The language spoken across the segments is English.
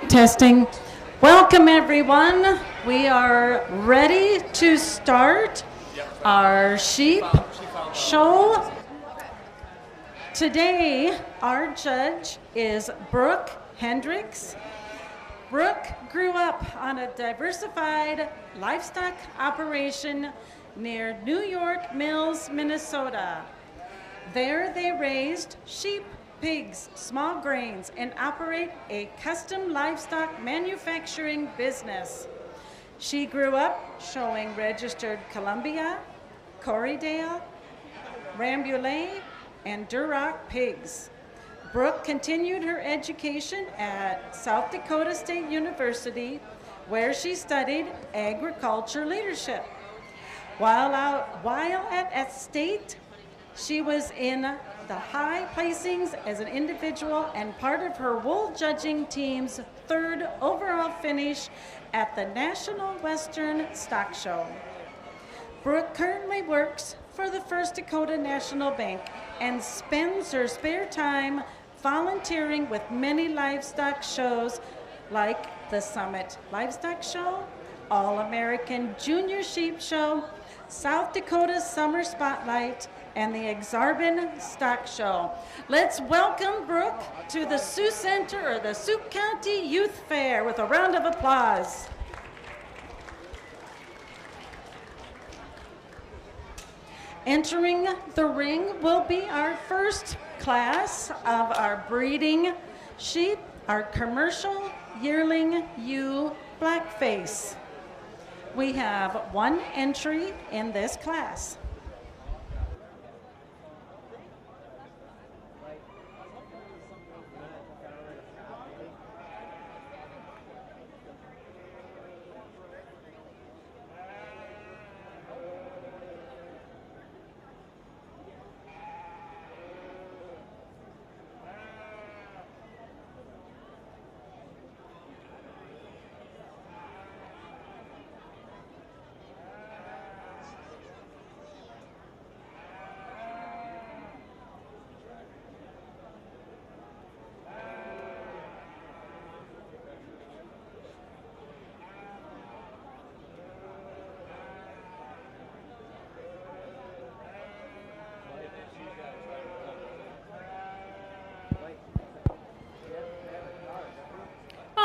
Testing. Welcome, everyone. We are ready to start our sheep show. Today, our judge is Brooke Hendricks. Brooke grew up on a diversified livestock operation near New York Mills, Minnesota. There they raised sheep, pigs, small grains, and operate a custom livestock manufacturing business. She grew up showing registered Columbia, Corriedale, Rambouillet, and Duroc pigs. Brooke continued her education at South Dakota State University, where she studied agriculture leadership. While at State, she was in the high placings as an individual and part of her wool judging team's third overall finish at the National Western Stock Show. Brooke currently works for the First Dakota National Bank and spends her spare time volunteering with many livestock shows like the Summit Livestock Show, All-American Junior Sheep Show, South Dakota Summer Spotlight, and the Exarban Stock Show. Let's welcome Brooke to the Sioux Center, or the Sioux County Youth Fair, with a round of applause. Entering the ring will be our first class of our breeding sheep, our commercial yearling ewe blackface. We have one entry in this class.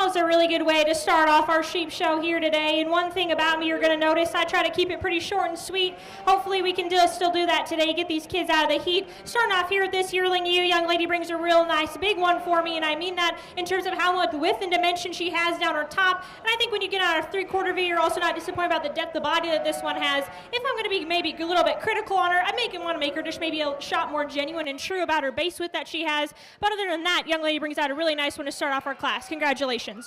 It's a really good way to start off our sheep show here today. And one thing about me you're going to notice, I try to keep it pretty short and sweet. Hopefully we can still do that today, get these kids out of the heat. Starting off here with this yearling ewe, young lady brings a real nice big one for me, and I mean that in terms of how much width and dimension she has down her top. And I think when you get out of 3/4 V, you're also not disappointed about the depth of body that this one has. If I'm going to be maybe a little bit critical on her, I want to make her just maybe a shot more genuine and true about her base width that she has. But other than that, young lady brings out a really nice one to start off our class. Congratulations.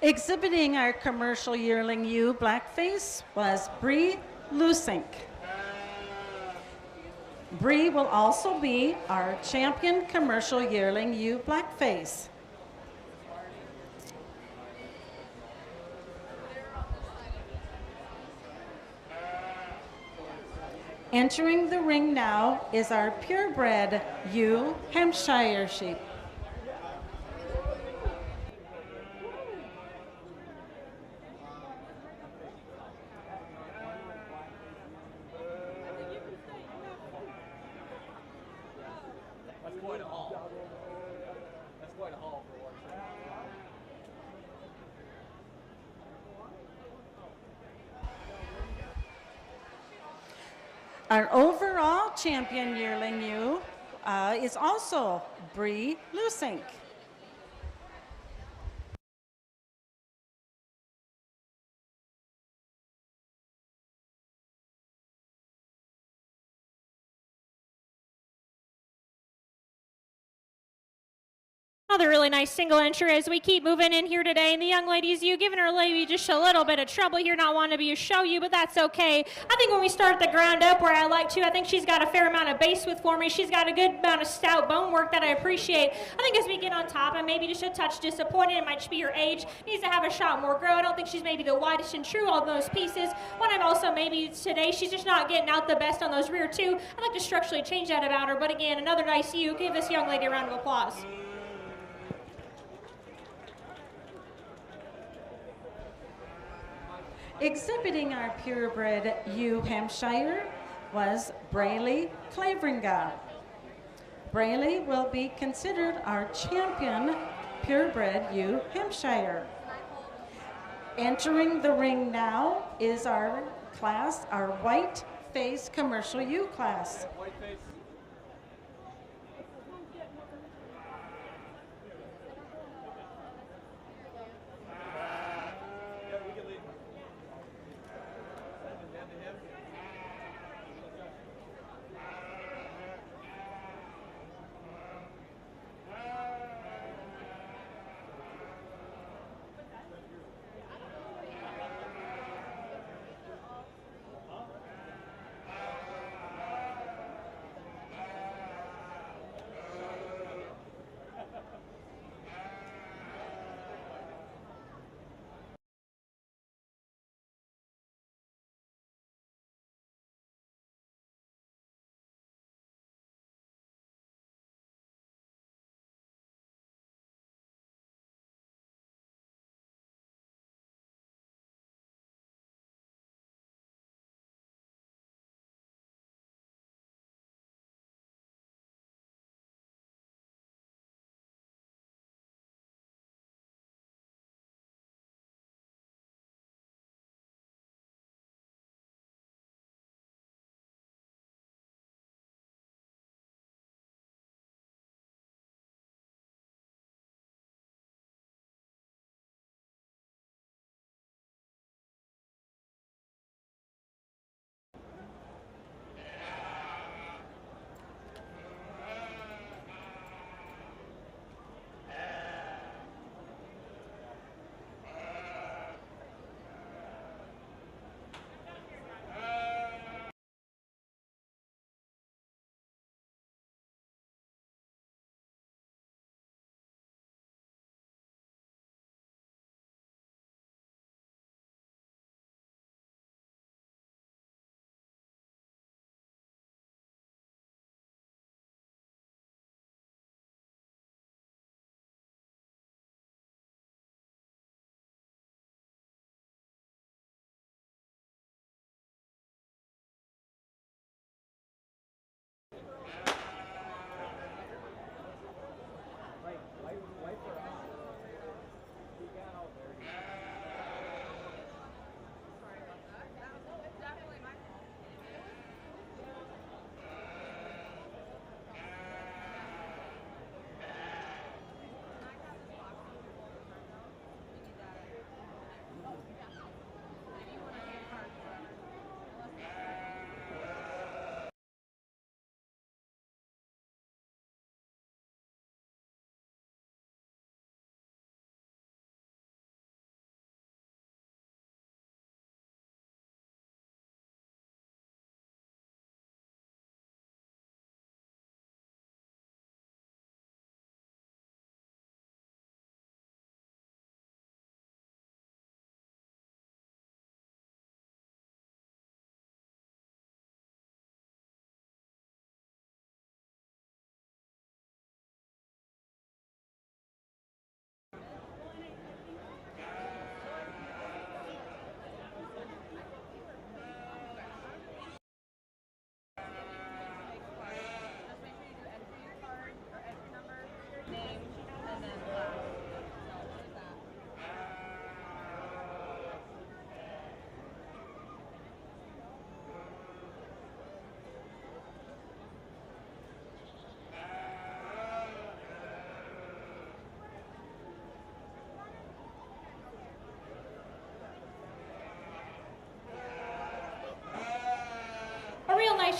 Exhibiting our commercial yearling ewe blackface was Bree Lusink. Bree will also be our champion commercial yearling ewe blackface. Entering the ring now is our purebred ewe Hampshire sheep. Our overall champion yearling ewe is also Bree Lusink. Another really nice single entry as we keep moving in here today. And the young ladies, you giving her lady just a little bit of trouble here, not wanting to be a show you, but that's okay. I think when we start at the ground up where I like to, I think she's got a fair amount of base width for me. She's got a good amount of stout bone work that I appreciate. I think as we get on top, I'm maybe just a touch disappointed. It might just be her age. Needs to have a shot more grow. I don't think she's maybe the widest and true on those pieces. But I'm also maybe today she's just not getting out the best on those rear two. I'd like to structurally change that about her. But again, another nice ewe. Give this young lady a round of applause. Exhibiting our purebred ewe Hampshire was Braley Claveringa. Braley will be considered our champion purebred ewe Hampshire. Entering the ring now is our class, our white face commercial ewe class.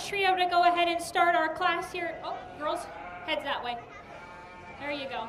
Trio to go ahead and start our class here. Oh, girls, heads that way. There you go.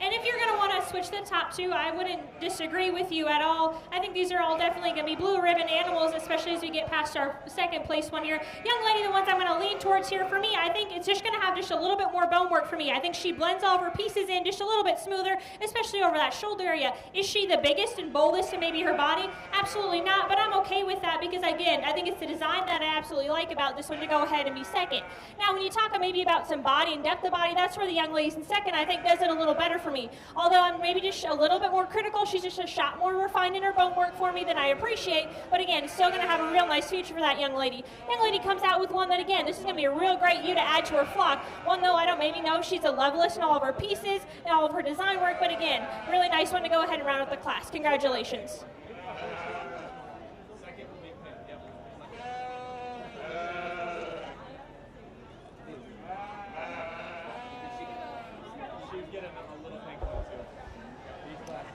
And if you're going to want to switch the top two, I wouldn't disagree with you at all. I think these are all definitely going to be blue ribbon animals, especially as we get past our second place one here. Young lady, the ones I'm going to lean towards here for me, I think it's just going to have just a little bit more bone work for me. I think she blends all of her pieces in just a little bit smoother, especially over that shoulder area. Is she the biggest and boldest in maybe her body? Absolutely not, but I'm okay with that because, again, I think it's the design that I absolutely like about this one to go ahead and be second. Now, when you talk maybe about some body and depth of body, that's where the young lady's in second, I think, does it a little better for me. Although I'm maybe just a little bit more critical, she's just a shot more refined in her bone work for me than I appreciate, but again, still going to have a real nice future for that young lady. Young lady comes out with one that, again, this is going to be a real great ewe to add to her flock. One, though, I don't maybe know if she's a levelist in all of her pieces and all of her design work, but again, really nice one to go ahead and round out the class. Congratulations.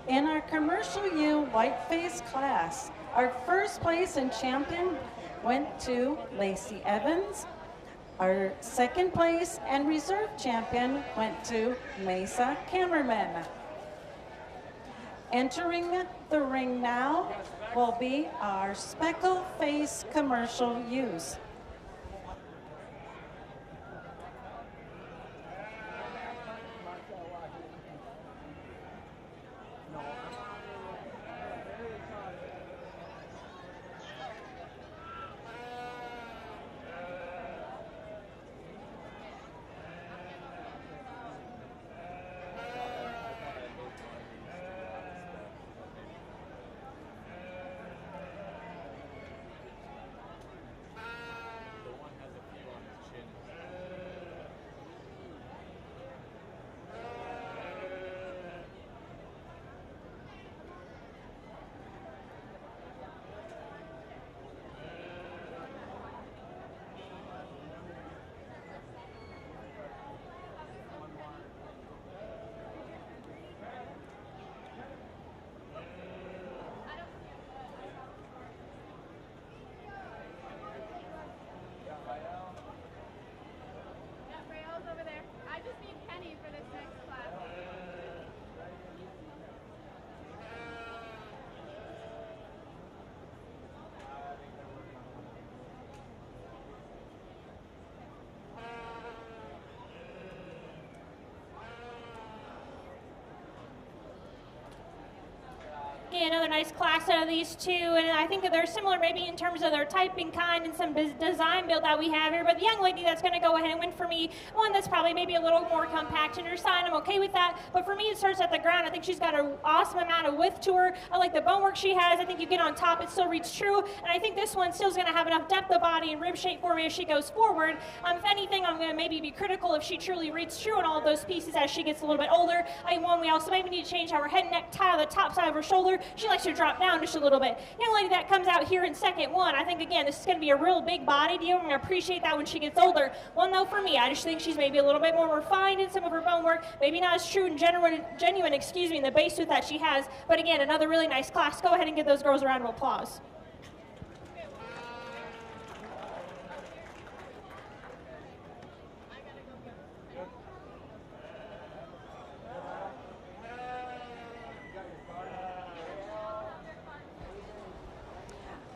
In our commercial U whiteface class, our first place and champion went to Lacey Evans. Our second place and reserve champion went to Mesa Cameraman. Entering the ring now will be our speckle face commercial ewes. Another nice class out of these two, and I think that they're similar maybe in terms of their type and kind and some design build that we have here, but the young lady that's going to go ahead and win for me, one that's probably maybe a little more compact in her side, I'm okay with that, but for me it starts at the ground. I think she's got an awesome amount of width to her. I like the bone work she has. I think you get on top, it still reads true, and I think this one still is going to have enough depth of body and rib shape for me as she goes forward. If anything, I'm going to maybe be critical if she truly reads true on all of those pieces as she gets a little bit older. One, we also maybe need to change how her head and neck tie the top side of her shoulder. She likes to drop down just a little bit. Young lady that comes out here in second one, I think, again, this is going to be a real big body deal. I'm going to appreciate that when she gets older. One, though, for me, I just think she's maybe a little bit more refined in some of her bone work, maybe not as true and genuine, in the base tooth that she has. But again, another really nice class. Go ahead and give those girls a round of applause.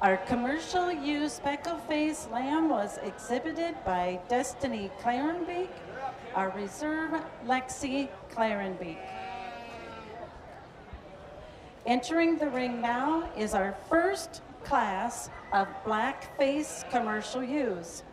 Our commercial U speckle-faced lamb was exhibited by Destiny Clarenbeek, our reserve Lexi Clarenbeek. Entering the ring now is our first class of black-face commercial U's.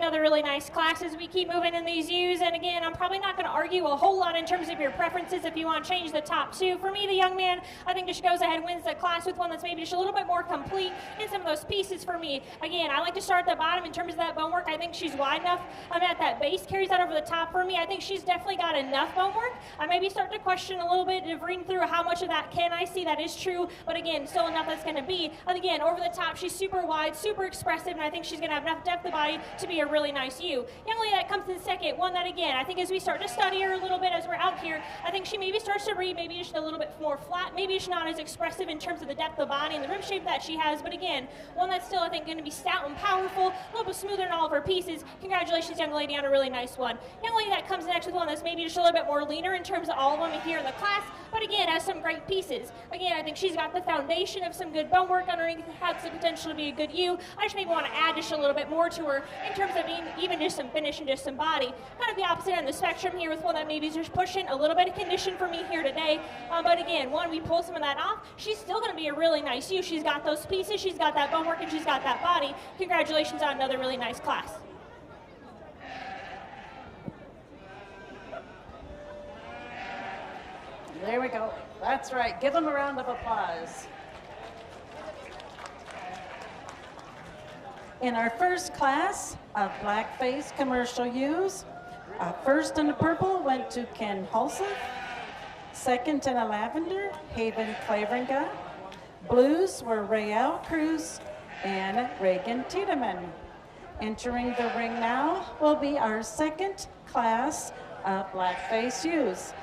another really nice class as we keep moving in these U's. And again, I'm probably not going to argue a whole lot in terms of your preferences if you want to change the top two. For me, the young man, I think just goes ahead and wins the class with one that's maybe just a little bit more complete in some of those pieces for me. Again, I like to start at the bottom in terms of that bone work. I think she's wide enough. I'm at that base, carries that over the top for me. I think she's definitely got enough bone work. I maybe start to question a little bit of reading through how much of that can I see. That is true, but again, still enough that's going to be. And again, over the top, she's super wide, super expressive, and I think she's going to have enough depth of body to be a really nice U. Young lady that comes in second, one that again, I think as we start to study her a little bit as we're out here, I think she maybe starts to read, maybe just a little bit more flat, maybe she's not as expressive in terms of the depth of body and the rib shape that she has, but again, one that's still, I think, going to be stout and powerful, a little bit smoother in all of her pieces. Congratulations, young lady, on a really nice one. Young lady that comes next with one that's maybe just a little bit more leaner in terms of all of them here in the class, but again, has some great pieces. Again, I think she's got the foundation of some good bone work underneath, has the potential to be a good U. I just maybe want to add just a little bit more to her in terms of even just some finish and just some body. Kind of the opposite end of the spectrum here with one that maybe is just pushing a little bit of condition for me here today. But again, one, we pull some of that off, she's still going to be a really nice U. She's got those pieces, she's got that bone work, and she's got that body. Congratulations on another really nice class. There we go. That's right. Give them a round of applause. In our first class of blackface commercial U's, first in the purple went to Ken Hulseth. Second in a lavender, Haven Claveringa. Blues were Rael Cruz and Reagan Tiedemann. Entering the ring now will be our second class of blackface U's.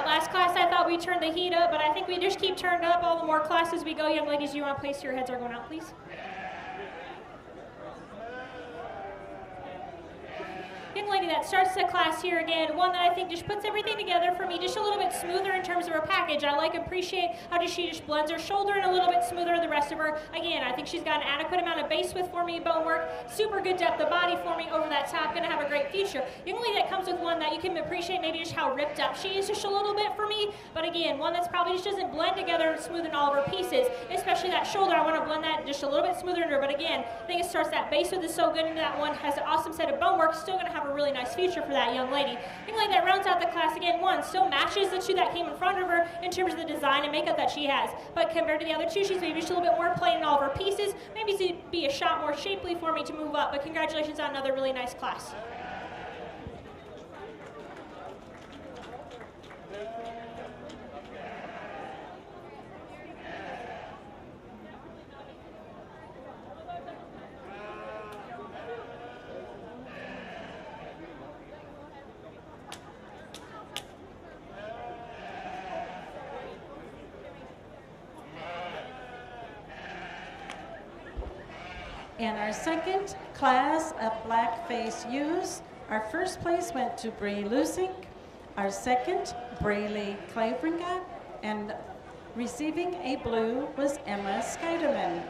That last class, I thought we turned the heat up, but I think we just keep turned up all the more classes we go. Young ladies, do you want to place your heads are going out, please? Young lady that starts the class here again, one that I think just puts everything together for me just a little bit smoother in terms of her package. I appreciate how she just blends her shoulder in a little bit smoother than the rest of her. Again, I think she's got an adequate amount of base width for me, bone work, super good depth of body for me over that top, gonna have a great future. Young lady that comes with one that you can appreciate maybe just how ripped up she is just a little bit for me, but again, one that's probably just doesn't blend together and smooth in all of her pieces, especially that shoulder. I wanna blend that just a little bit smoother in her, but again, I think it starts that base width is so good into that one, has an awesome set of bone work, still gonna have a really nice future for that young lady. Young lady that rounds out the class again, one still matches the two that came in front of her in terms of the design and makeup that she has, but compared to the other two, she's maybe just a little bit more plain in all of her pieces, maybe to be a shot more shapely for me to move up, but congratulations on another really nice class. In our second class of blackface U's, our first place went to Bree Lusink, our second, Braylee Claveringa, and receiving a blue was Emma Scheidemann.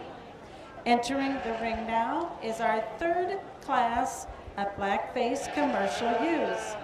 Entering the ring now is our third class of blackface commercial U's.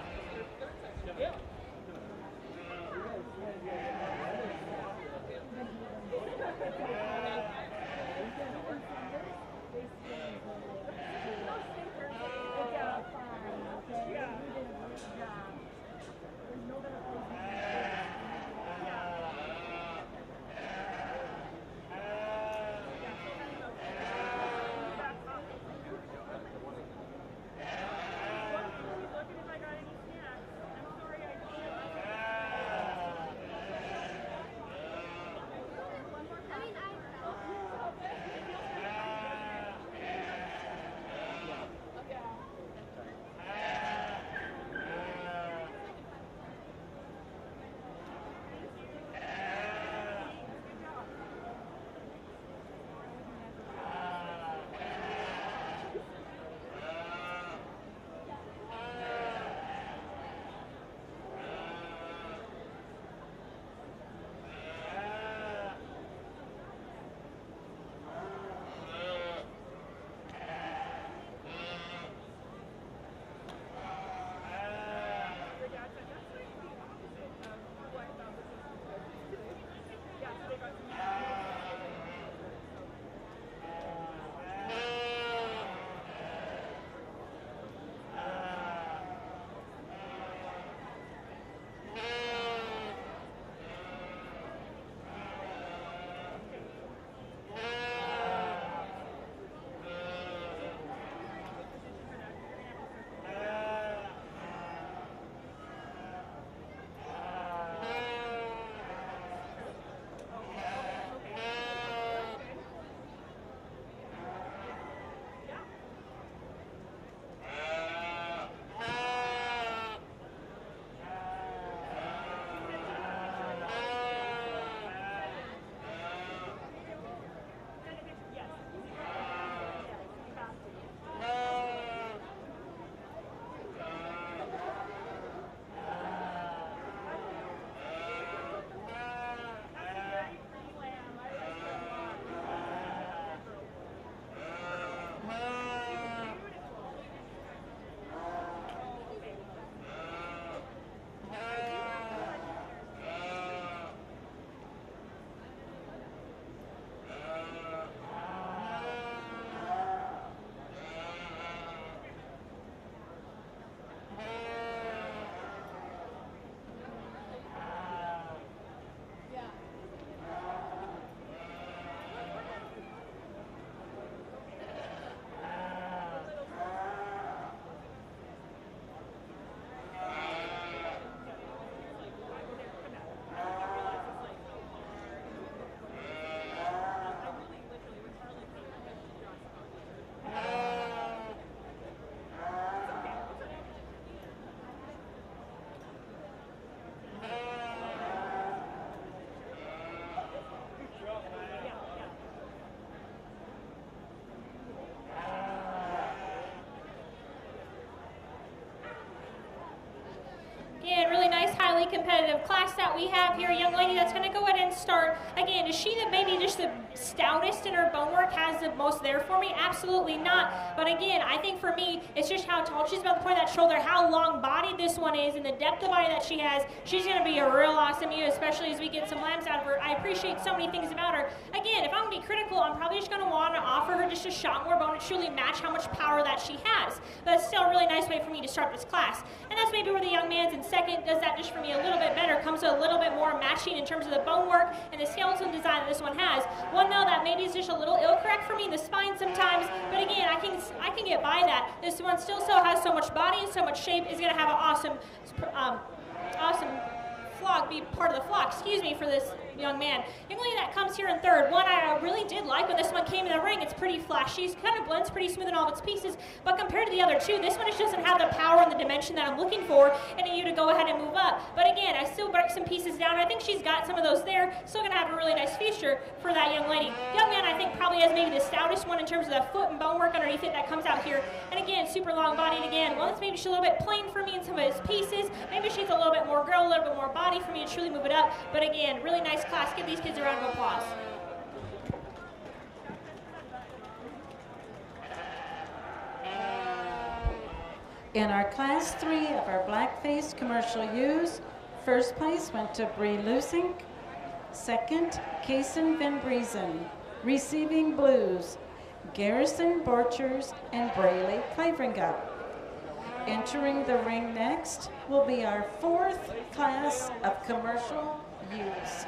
highly competitive class that we have here. A young lady that's going to go ahead and start. Again, is she maybe just the stoutest in her bone work, has the most there for me? Absolutely not. But again, I think for me, it's just how tall she's about the point of that shoulder, how long-bodied this one is, and the depth of body that she has. She's going to be a real awesome unit, especially as we get some lambs out of her. I appreciate so many things about her. Again, if I'm going to be critical, I'm probably just going to want to offer her just a shot more bone to truly match how much power that she has. But it's still a really nice way for me to start this class. And that's maybe where the young man's in second does that just for me a little bit better, comes to a little bit more matching in terms of the bone work and the skeleton design that this one has. One though that maybe is just a little ill-correct for me in the spine sometimes, but again, I can get by that. This one still so has so much body and so much shape, is going to have an awesome flock, be part of the flock, for this young man. Young lady that comes here in third, one I really did like when this one came in the ring. It's pretty flashy, it kind of blends pretty smooth in all of its pieces, but compared to the other two, this one just doesn't have the power and the dimension that I'm looking for in you to go ahead and move up. But again, I still break some pieces down. I think she's got some of those there, still going to have a really nice future for that young lady. Young man I think probably has maybe the stoutest one in terms of the foot and bone work underneath it that comes out here. And again, super long bodied again. One that's maybe just a little bit plain for me in some of his pieces. Maybe she's a little bit more girl, a little bit more body for me to truly move it up. But again, really nice class. Give these kids a round of applause. In our Class 3 of our black-faced commercial ewes, first place went to Bree Lusink, second, Kaysen Van Briesen. Receiving blues, Garrison Borchers and Braylee Claveringa. Entering the ring next will be our fourth class of commercial ewes.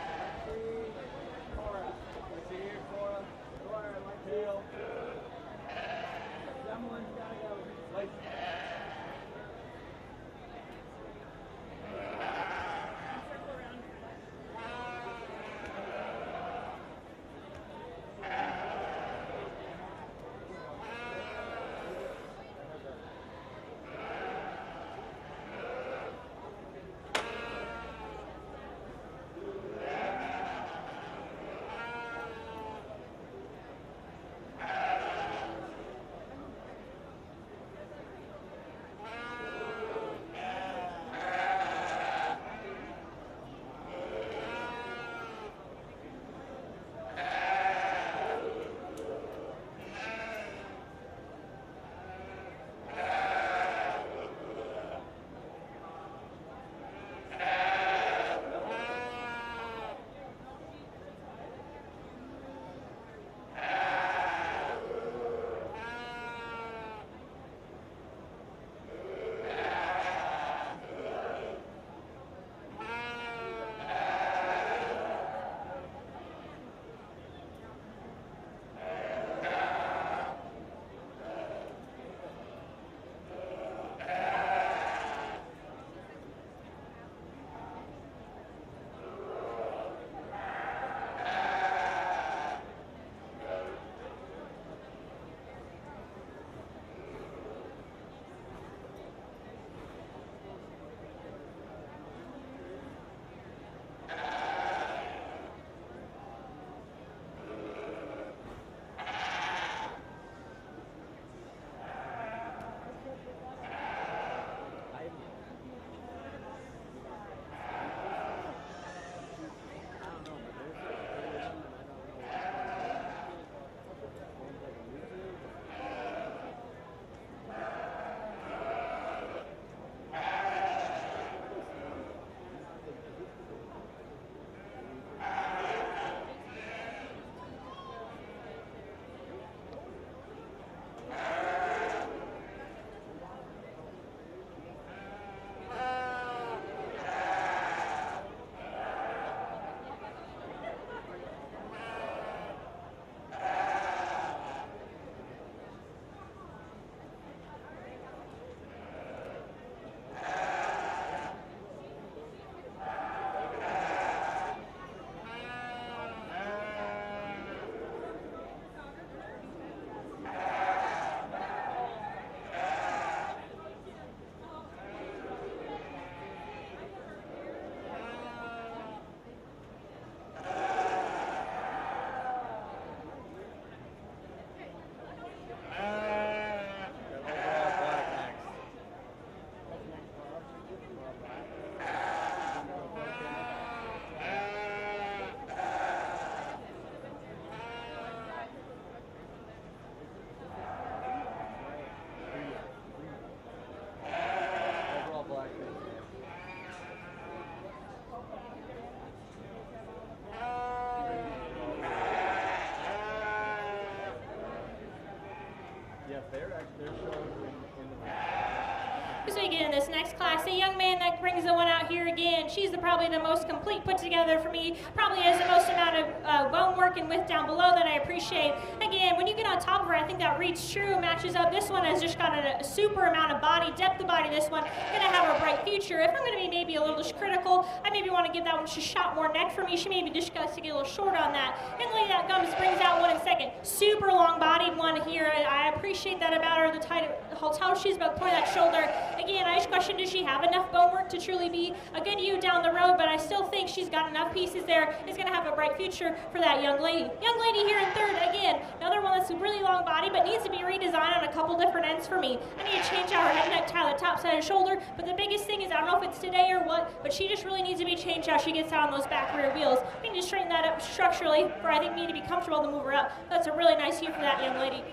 Yes, they're showing in the So we get in this next class, a young man that brings the one out here again. She's probably the most complete put together for me. Probably has the most amount of bone working with down below that I appreciate. Again, when you get on top of her, I think that reads true, matches up. This one has just got a super amount of body, depth of body. This one gonna have a bright future. If I'm gonna be maybe a little just critical, I maybe want to give that one just a shot more neck for me. She maybe just got to get a little short on that. And lady that comes brings out one in second. Super long bodied one here. I appreciate that about her. The tight, how she's about to point that shoulder. Again, I just question, does she have enough bone work to truly be a good you down the road? But I still think she's got enough pieces there. It's going to have a bright future for that young lady. Young lady here in third, again, another one that's a really long body, but needs to be redesigned on a couple different ends for me. I need to change out her head neck tie, the top side of the shoulder. But the biggest thing is, I don't know if it's today or what, but she just really needs to be changed how she gets out on those back rear wheels. We need to straighten that up structurally for I think me to be comfortable to move her up. That's a really nice hue for that young lady.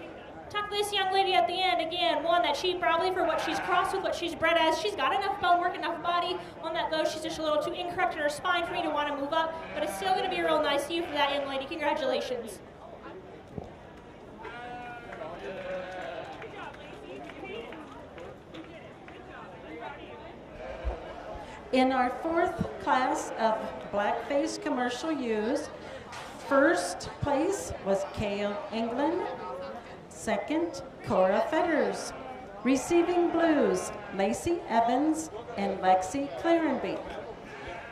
Talk to this young lady at the end, again, one that she probably, for what she's crossed with, what she's bred as, she's got enough bone work, enough body. One that, though, she's just a little too incorrect in her spine for me to want to move up, but it's still going to be a real nice hue for that young lady. Congratulations. In our fourth class of blackface commercial ewes, first place was Kale England. Second, Cora Fetters. Receiving blues, Lacey Evans and Lexi Clarenbeek.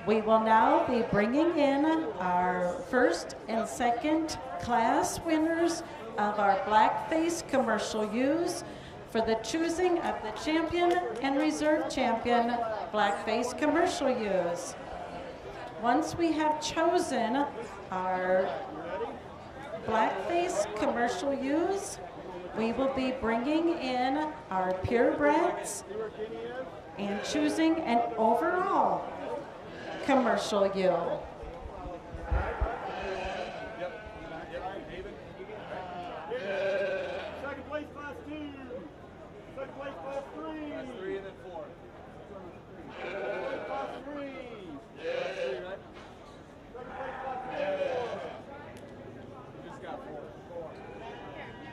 We will now be bringing in our first and second class winners of our blackface commercial ewes for the choosing of the champion and reserve champion blackface commercial ewes. Once we have chosen our blackface commercial ewes, we will be bringing in our purebreds and choosing an overall commercial ewe. second place class 2. Second place class 3. Class 3 and then 4. Class 3. Class 3, right? Second place class 4. We just got 4.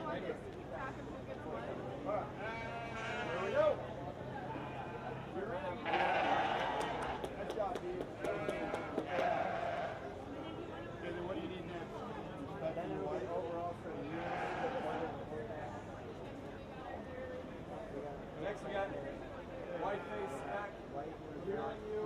Thank you. All right. Here we go. You're in. Nice job, dude. Okay, then what do you need next? Overall for the year. Next we got white face back. Here on you.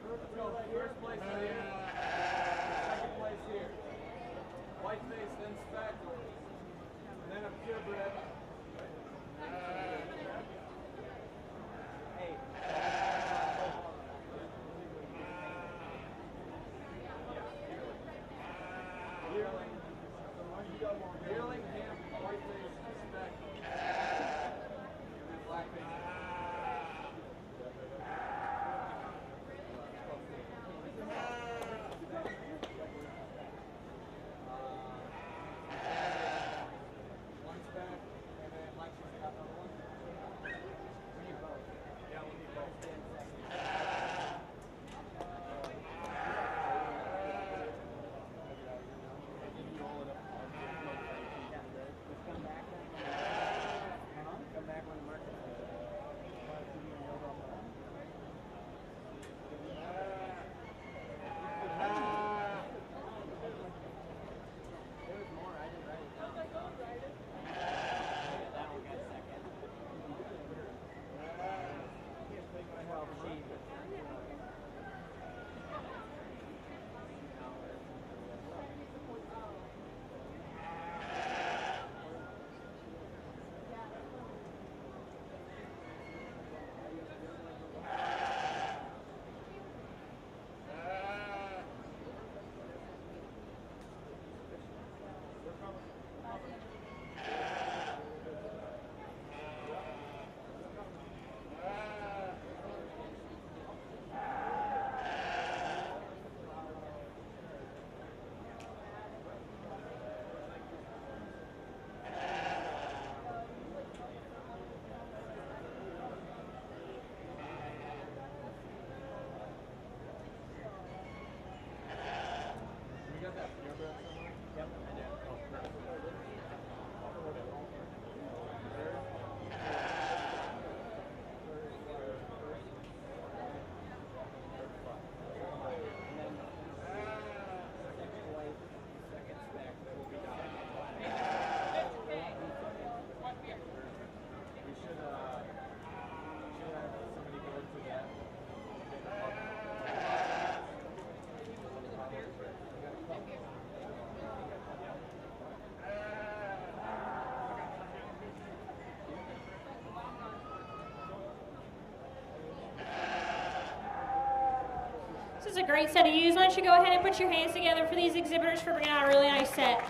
Let's go. First place here. Second place here. White face, then spec. And then a purebred. Hey. Yearling, ham, white face, spec. And then black face. One's back, and then Lexi's got another one. is a great set of ewes. Why don't you go ahead and put your hands together for these exhibitors for bringing out a really nice set.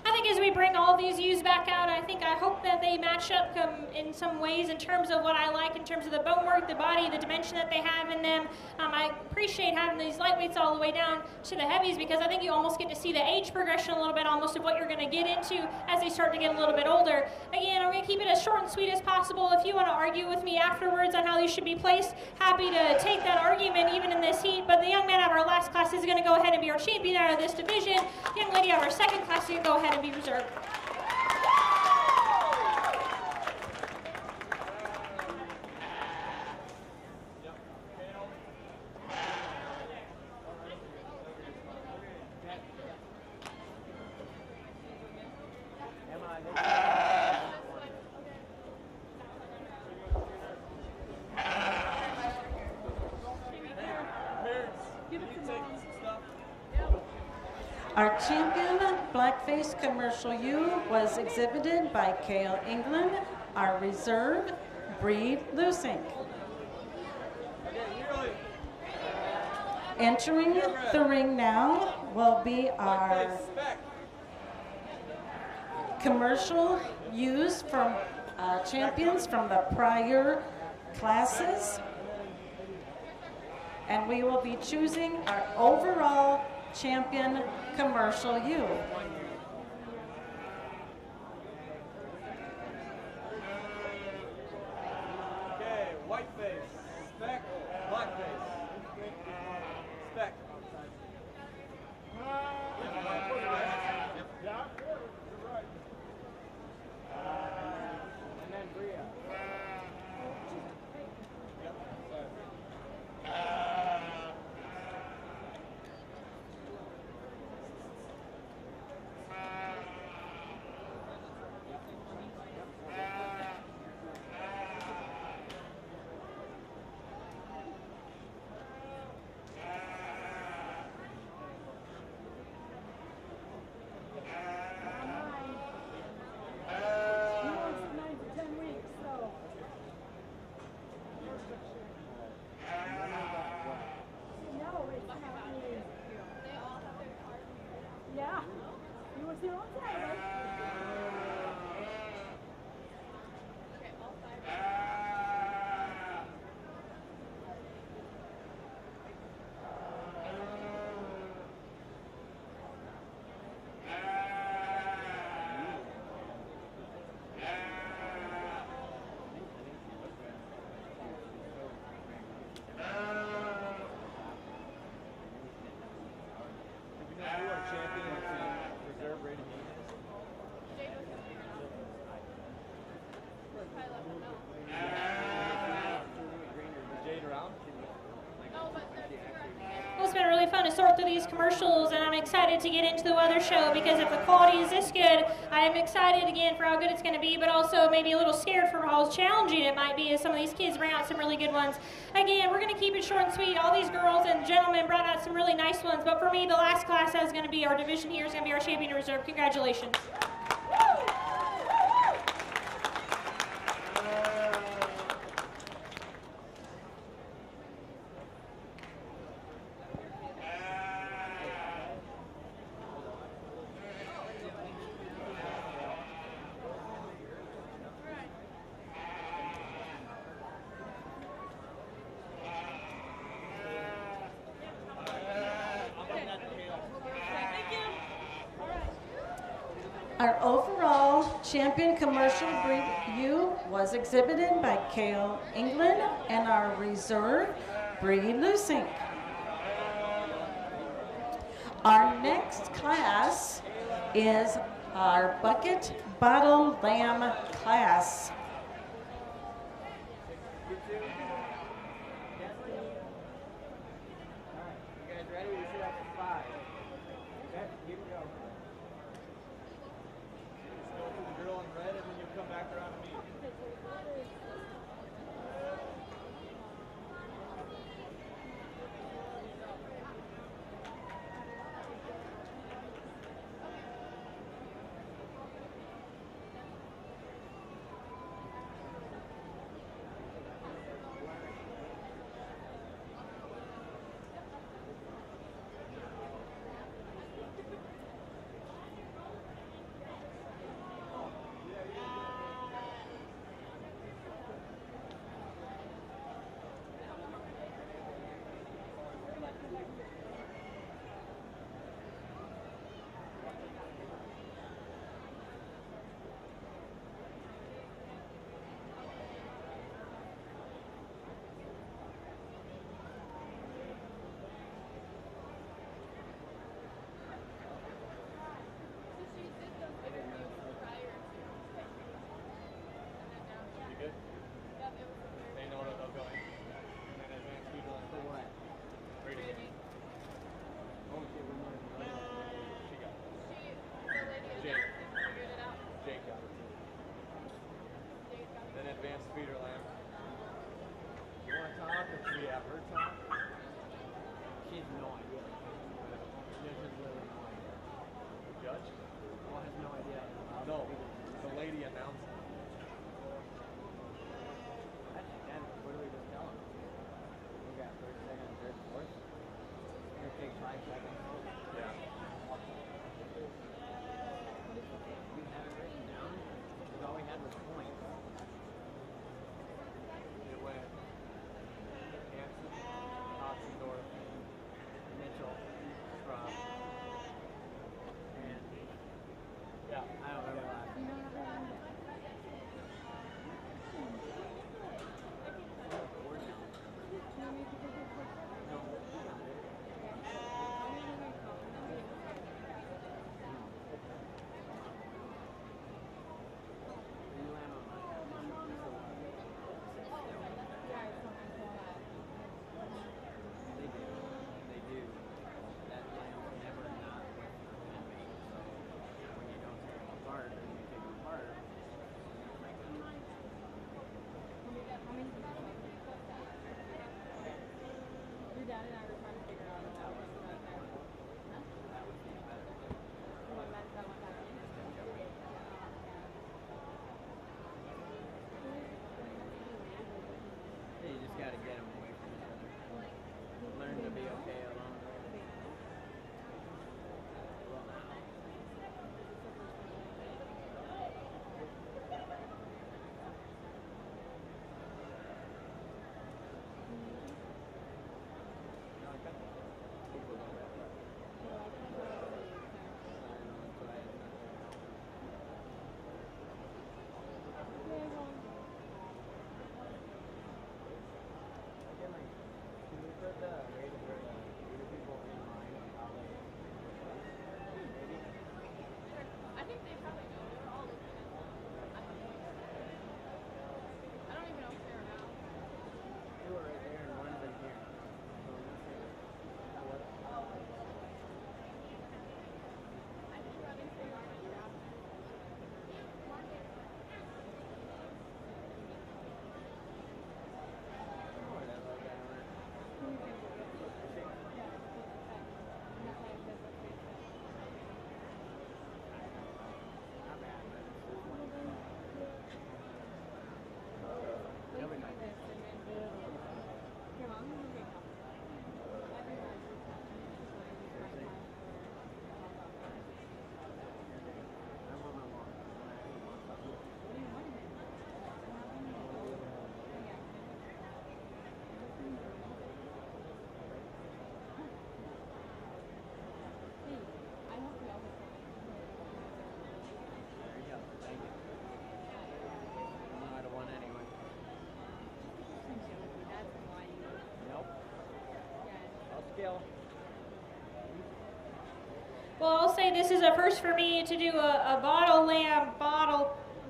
I think as we bring all these ewes back out, I hope that they match up in some ways in terms of what I like, in terms of the bone work, the body, the dimension that they have in them. I appreciate having these lightweights all the way down to the heavies because I think you almost get to see the age progression a little bit almost of what you're going to get into as they start to get a little bit older. Again, I'm going to keep it as short and sweet as possible. If you want to argue with me afterwards on how these should be placed, happy to take that argument even in this heat. But the young man out of our last class is going to go ahead and be our champion out of this division. The young lady out of our second class is going to go ahead and be reserved. Our champion blackface commercial ewe was exhibited by Kale England. Our reserve, Breed Lusink. Entering the ring now will be our commercial ewes from champions from the prior classes. And we will be choosing our overall champion commercial ewe. Okay, white face, spec, black face. Spec. And then Bria. Yeah, you was here on Saturday. It's been really fun to sort through these commercials, and I'm excited to get into the weather show because if the quality is this good, I'm excited again for how good it's going to be, but also maybe a little scared for how challenging it might be as some of these kids bring out some really good ones. Again, we're going to keep it short and sweet. All these girls and gentlemen brought out some really nice ones, but for me, the last class that is going to be our division here is going to be our champion reserve. Congratulations. Our overall champion commercial breed ewe was exhibited by Kale England, and our reserve, Breed Lusink. Our next class is our bucket bottle lamb class. You guys ready? We should have 5. Okay, here we go. Just go for the girl in red and then you'll come back around to me. You good? They know what they'll go in. And then advanced feeder line. For what? Ready to go. Oh, shit, we might have She got it. Jake. Jake got it. Then advanced feeder lamb. You want to talk or should we have her talk? She has no idea. There's just literally no idea. Judge? Well, has no idea. No, the lady announced it. Then what do we just tell them? We got first, second, third, fourth. It's gonna take 5 seconds. Yeah. We have it written down. Because all we had was points. It went Hanson, Oxendorf, Mitchell, Schropp, and yeah. I don't remember last. Four now. No, we got it. You land on They do. That lamb's never not with the enemy. So when you don't take them apart, or you take them apart, Your dad and I were trying to figure out if that was the one there. that would be better. The one that went back in. Yeah, you just gotta get them away from each other. Learn to be okay alone. Well, now. No, I got people don't have that. Again, like, can we put the rate of where the people in line and how they maybe? I think they probably know. They were all looking at them. I don't even know if they're around. Two are right there and one's in here. So I'm not sure what. I think run into the yard and grab them. Where that little guy went. Not bad, but it's just one. He'll be nice. Your mom is okay. I want my mom. I actually want something. I hope we all There you go. Thank you. I know how to win anyway. That's why you. Nope. Yeah. No skill. Well, I'll say this is a first for me to do a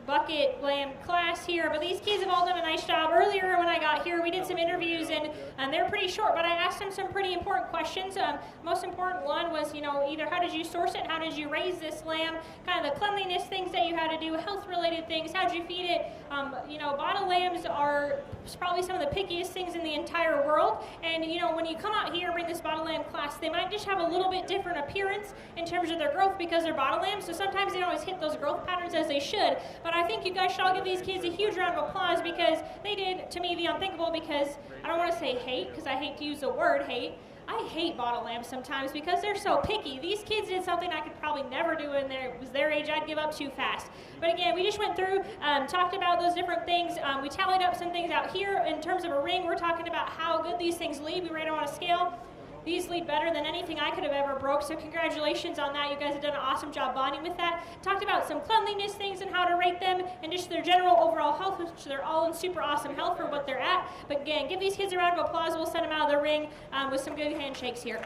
bucket lamb class here, but these kids have all done a nice job. Earlier when I got here, we did some interviews, and they're pretty short, but I asked them some pretty important questions. Most important one was, either how did you source it, how did you raise this lamb, kind of the cleanliness things that you had to do, health-related things, how'd you feed it. Bottle lambs are probably some of the pickiest things in the entire world, and when you come out here and bring this bottle lamb class, they might just have a little bit different appearance in terms of their growth because they're bottle lambs, so sometimes they don't always hit those growth patterns as they should. But I think you guys should all give these kids a huge round of applause because they did, to me, the unthinkable, because I don't want to say hate, because I hate to use the word hate. I hate bottle lambs sometimes because they're so picky. These kids did something I could probably never do when it was their age. I'd give up too fast. But again, we just went through, talked about those different things. We tallied up some things out here in terms of a ring. We're talking about how good these things lead. We rated them on a scale. These lead better than anything I could have ever broke, so congratulations on that. You guys have done an awesome job bonding with that. Talked about some cleanliness things and how to rate them, and just their general overall health, which they're all in super awesome health for what they're at. But again, give these kids a round of applause. We'll send them out of the ring with some good handshakes here.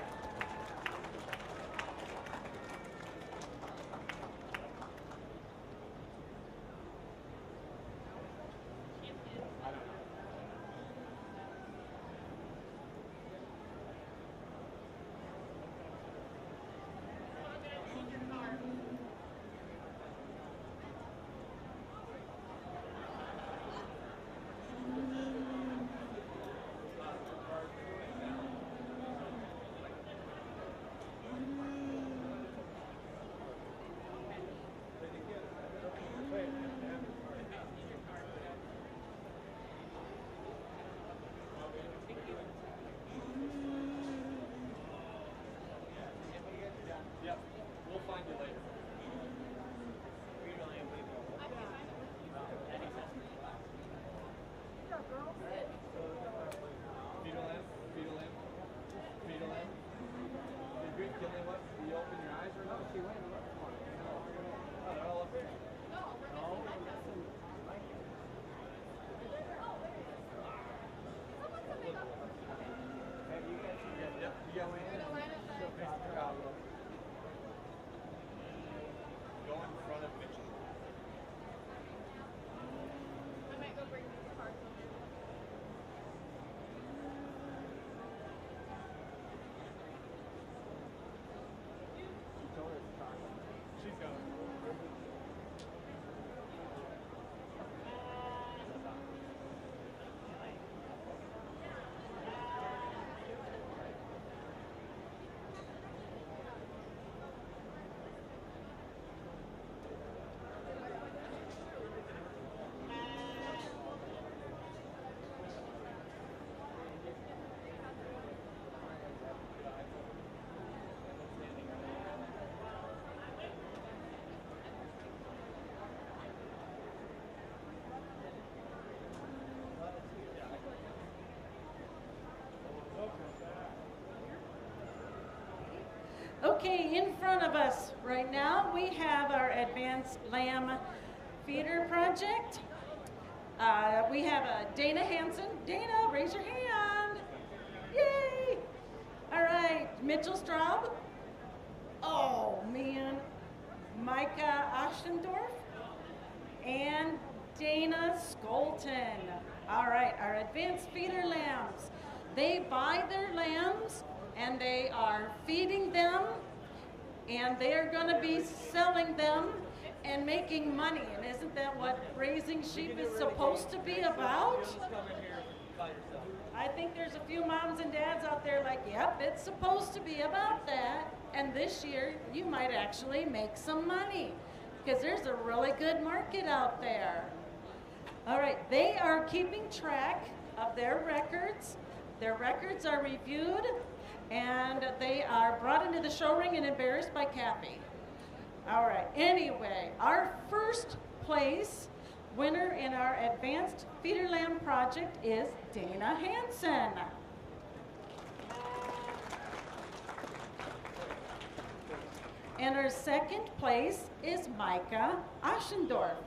Yep, we'll find you later. Fetal lamb, fetal lamb, fetal lamb. You're good, can they let you open your eyes or not? She went and looked for it. Oh, they're all up there. Yep, you go in. She'll face the crowd. Go in front of Mitchell. I might go bring the cards. She's going. Okay, in front of us right now, we have our Advanced Lamb Feeder Project. We have Dana Hansen. Dana, raise your hand. Yay! All right, Mitchell Straub. Oh, man. Micah Oschendorf. And Dana Skolton. All right, our Advanced Feeder Lambs. They buy their lambs and they are feeding them, and they're going to be selling them and making money. And isn't that what raising sheep is supposed to be about? I think there's a few moms and dads out there like, yep, it's supposed to be about that. And this year, you might actually make some money because there's a really good market out there. All right, they are keeping track of their records. Their records are reviewed, and they are brought into the show ring and embarrassed by Cappy. All right, anyway, our first place winner in our Advanced Feeder Lamb Project is Dana Hansen. And our second place is Micah Oschendorf.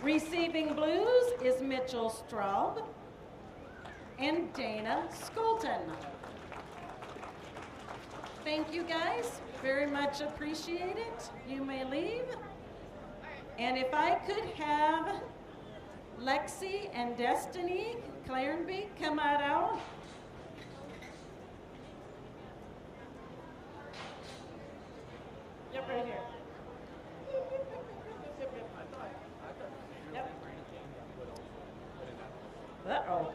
Receiving blues is Mitchell Straub and Dana Skolton. Thank you guys, very much appreciate it. You may leave. And if I could have Lexi and Destiny Clarenby come on out. Yep, right here. Yep. Uh-oh.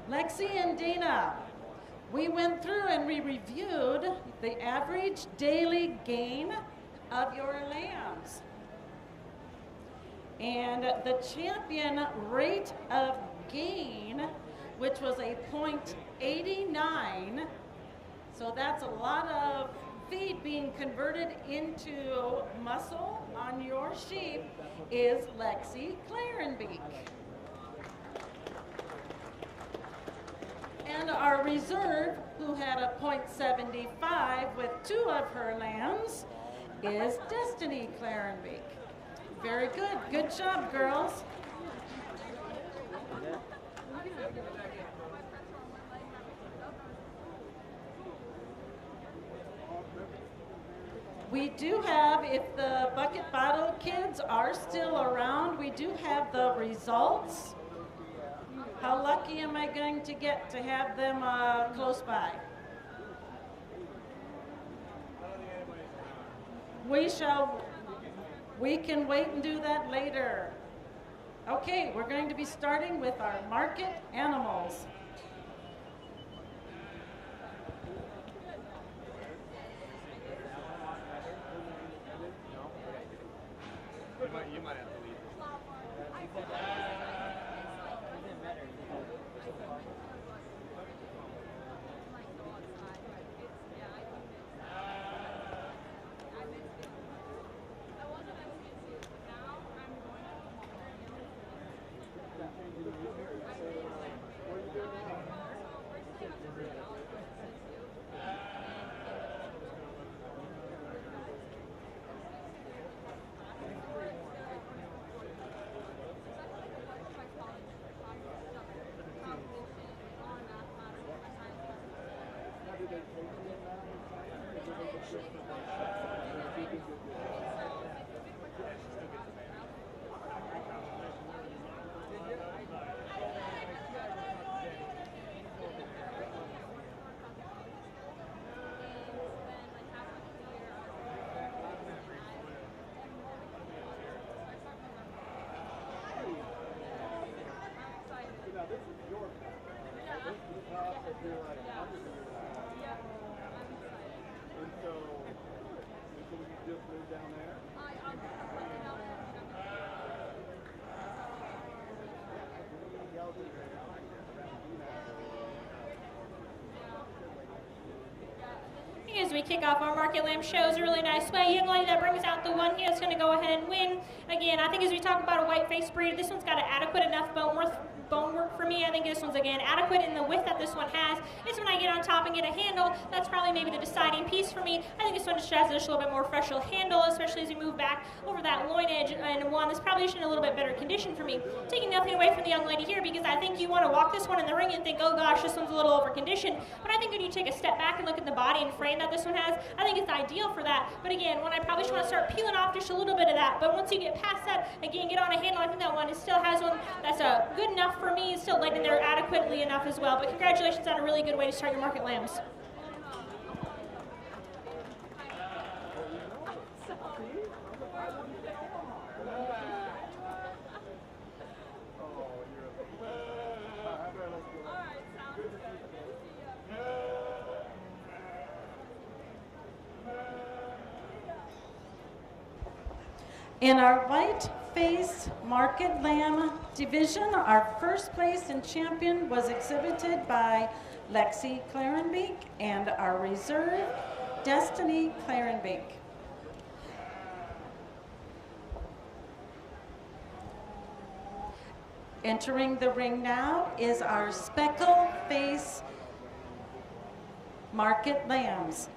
Lexi and Dana, we went through and we reviewed the average daily gain of your lambs. And the champion rate of gain, which was a .89, so that's a lot of feed being converted into muscle on your sheep, is Lexi Clarenbeek. And our reserve, who had a .75 with 2 of her lambs, is Destiny Clarenbeek. Very good. Good job, girls. We do have, if the bucket bottle kids are still around, we do have the results. How lucky am I going to get to have them close by? We can wait and do that later. Okay, we're going to be starting with our market animals. You might have to leave. As we kick off our Market Lamb shows a really nice way. Young lady that brings out the one here is going to go ahead and win. Again, I think as we talk about a white-faced breed, this one's got an adequate enough bone work for me. I think this one's, again, adequate in the width that this one has. It's when I get on top and get a handle, that's probably maybe the deciding piece for me. I think this one just has a little bit more fresher handle, especially as we move back over that loin edge, and one that's probably just in a little bit better condition for me. Taking nothing away from the young lady here, because I think you want to walk this one in the ring and think, oh gosh, this one's a little over-conditioned. But I think when you take a step back and look at the body and frame that this one has, I think it's ideal for that. But again, when I probably just want to start peeling off just a little bit of that. But once you get past that, again, get on a handle, I think that one still has one that's good enough for me. It's still laid in there adequately enough as well. But congratulations on a really good way to start your Market Lambs. In our white-faced Market Lamb division, our first place and champion was exhibited by Lexi Clarenbeek, and our reserve, Destiny Clarenbeek. Entering the ring now is our speckle face Market Lambs.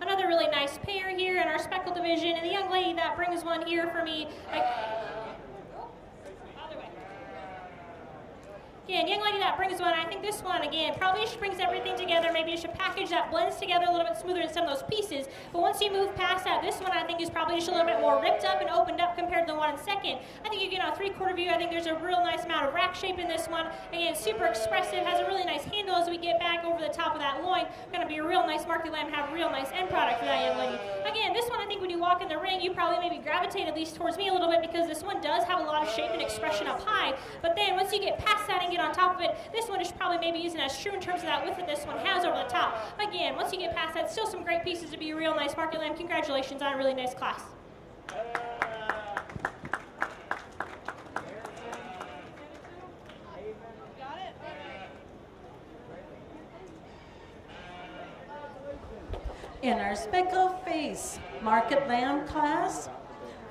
Another really nice pair here in our speckle division, and the young lady that brings one here for me. Again, young lady that brings one, I think this one, again, probably just brings everything together. Maybe just a package that blends together a little bit smoother in some of those pieces. But once you move past that, this one I think is probably just a little bit more ripped up and opened up compared to the one in second. I think you get a 3/4 view. I think there's a real nice amount of rack shape in this one. Again, super expressive, has a really nice handle as we get back over the top of that loin. Going to be a real nice market lamb, have a real nice end product for that young lady. Again, this one I think when you walk in the ring, you probably maybe gravitate at least towards me a little bit because this one does have a lot of shape and expression up high. But then once you get past that and get on top of it, this one is probably maybe isn't as true in terms of that width that this one has over the top. Again, once you get past that, still some great pieces to be a real nice market lamb. Congratulations on a really nice class. In our speckled face market lamb class,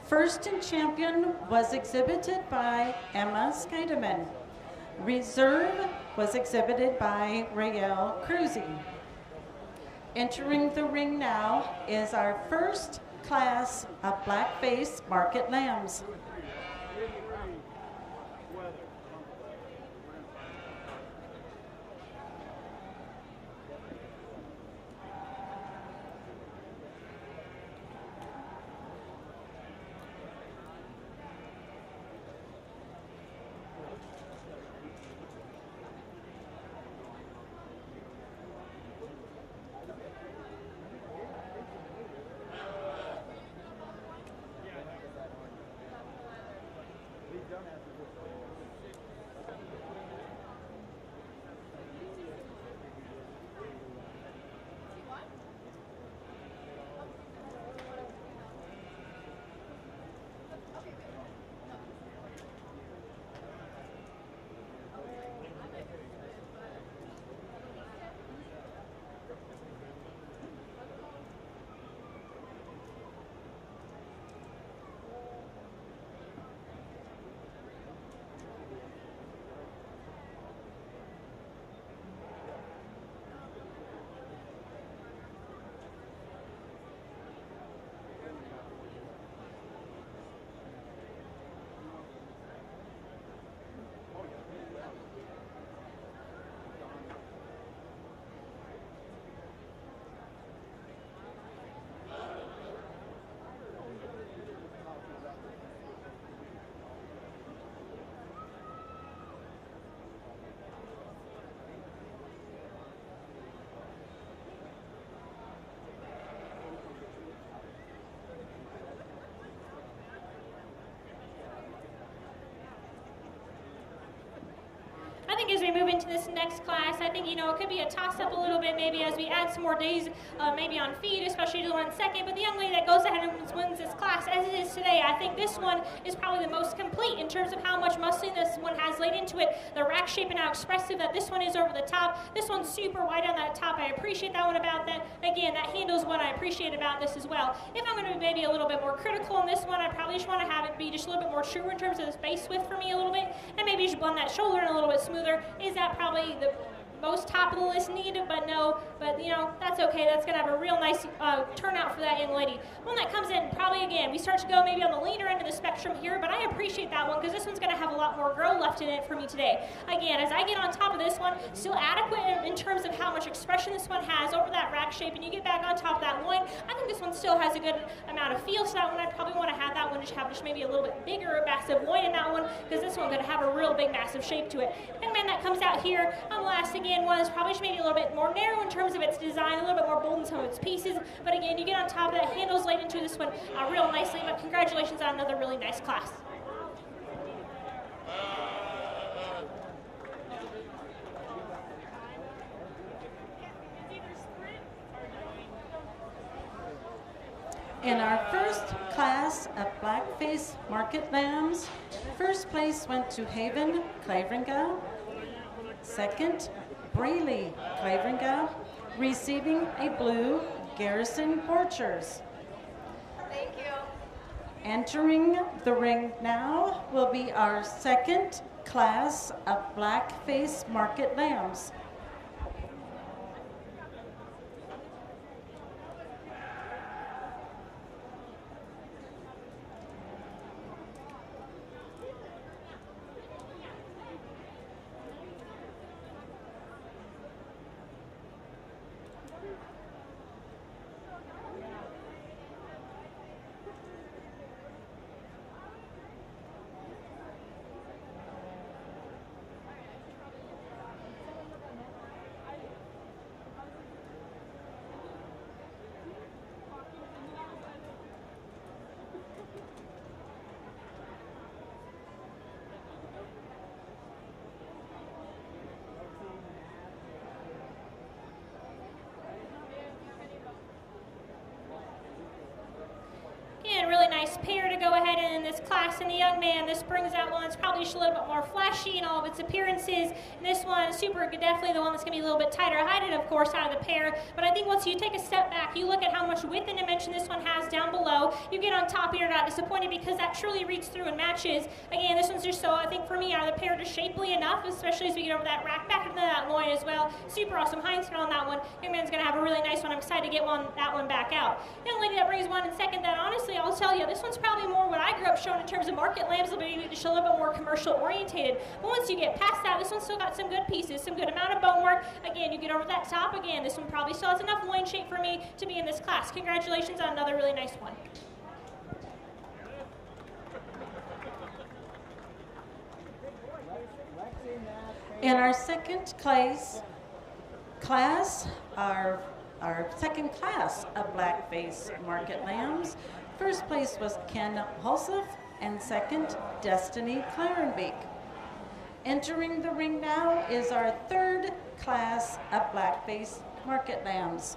first and champion was exhibited by Emma Scheidemann. Reserve was exhibited by Rael Cruzy. Entering the ring now is our first class of blackface market lambs. I think as we move into this next class, I think, it could be a toss-up a little bit maybe as we add some more days maybe on feed, especially to the one second. But the young lady that goes ahead and wins this class, as it is today, I think this one is probably the most complete in terms of how much muscling this one has laid into it, the rack shape and how expressive that this one is over the top. This one's super wide on that top. I appreciate that one about that. Again, that handle's what I appreciate about this as well. If I'm going to be maybe a little bit more critical on this one, I probably just want to have it be just a little bit more true in terms of this base width for me a little bit, and maybe just blend that shoulder in a little bit smoother. Is that probably the most top of the list needed? But no, that's okay. That's going to have a real nice turnout for that young lady. One that comes in probably, again, we start to go maybe on the leaner end of the spectrum here, but I appreciate that one because this one's going to have a lot more grow left in it for me today. Again, as I get on top of this one, still adequate in terms of how much expression this one has over that rack shape, and you get back on top of that loin, I think this one still has a good amount of feel, so that one I'd probably want to have that one just have maybe a little bit bigger, massive loin in that one, because this one's going to have a real big, massive shape to it. And man, that comes out here on last again was probably just maybe a little bit more narrow in terms of its design, a little bit more bold in some of its pieces, but again, you get on top of that, handles laid into this one real nicely, but congratulations on another really nice class. In our first class of blackface market lambs, first place went to Haven Claveringa. Second, Braley Claveringa, receiving a blue Garrison Borchers. Thank you. Entering the ring now will be our second class of blackface market lambs. pair to go ahead and in this class. And the young man, this brings out one that's probably just a little bit more flashy in all of its appearances. And this one, super, definitely the one that's going to be a little bit tighter heighted, of course, out of the pair. But I think once you take a step back, you look at how much width and dimension this one has down below. You get on top, you're not disappointed because that truly reads through and matches. Again, this one's just so, I think for me, out of the pair, just shapely enough, especially as we get over that rack back into that loin as well. Super awesome hindfoot on that one. Young man's going to have a really nice one. I'm excited to get that one back out. Young lady that brings one in second, that honestly, I'll tell you, this one's probably more what I grew up showing in terms of market lambs, maybe just a little bit more commercial orientated. But once you get past that, this one's still got some good pieces, some good amount of bone work. Again, you get over that top, again, this one probably still has enough loin shape for me to be in this class. Congratulations on another really nice one. In our second class, our second class of blackface market lambs, first place was Ken Hulseth and second, Destiny Clarenbeek. Entering the ring now is our third class of blackface market lambs.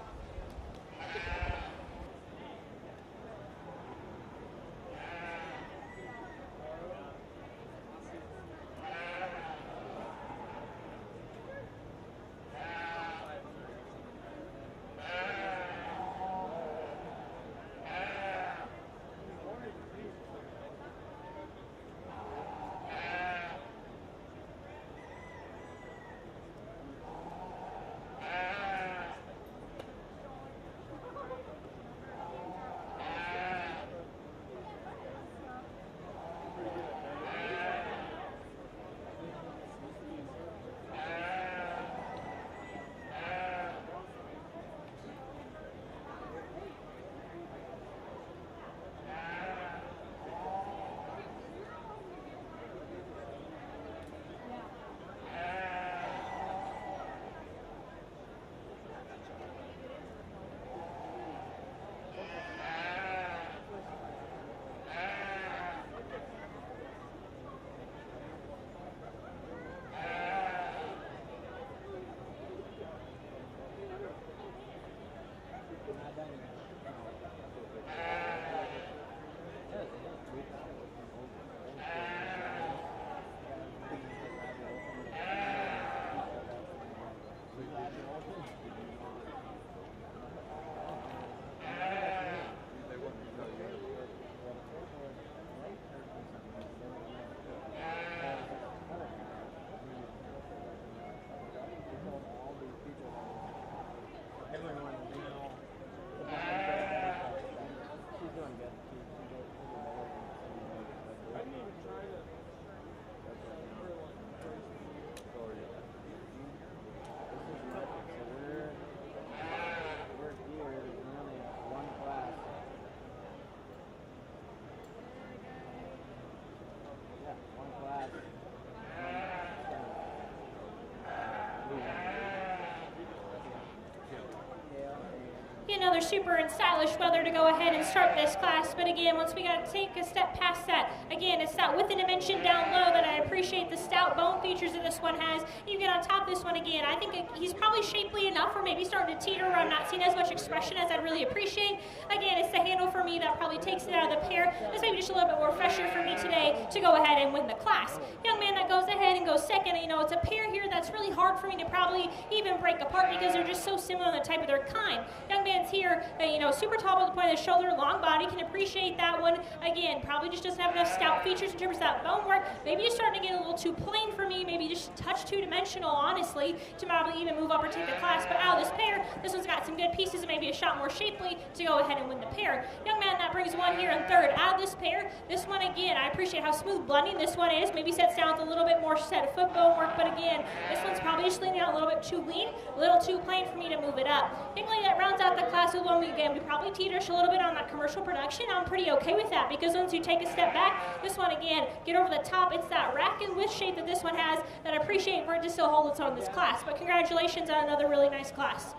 Another super and stylish weather to go ahead and start this class. But again, once we got to take a step past that, again, it's that width and dimension down low that I appreciate the stout bone features that this one has. You get on top of this one again, I think he's probably shapely enough for maybe starting to teeter where I'm not seeing as much expression as I'd really appreciate. Again, it's the handle for me that probably takes it out of the pair. This may be just a little bit more fresher for me today to go ahead and win the class. Young man that goes ahead and goes second, you know, it's a pair here that's really hard for me to probably even break apart because they're just so similar in the type of their kind. Young man's here, you know, super tall at the point of the shoulder, long body, can appreciate that one. Again, probably just doesn't have enough stout features in terms of that bone work. Maybe it's starting to get a little too plain for me, maybe just a touch two-dimensional, honestly, to probably even move up or take the class. But out of this pair, this one's got some good pieces and maybe a shot more shapely to go ahead and win the pair. Young man that brings one here in third. Out of this pair, this one again, I appreciate how smooth blending this one is. Maybe sets down with a little bit more set of foot bone work, but again, this one's probably just leaning out a little bit too lean, a little too plain for me to move it up. Young lady that rounds out the class with one, again, we probably teeters a little bit on that commercial production. I'm pretty okay with that because once you take a step back, this one again, get over the top. It's that rack and width shape that this one has that I appreciate for it to still hold its own in this class. But congratulations on another really nice class.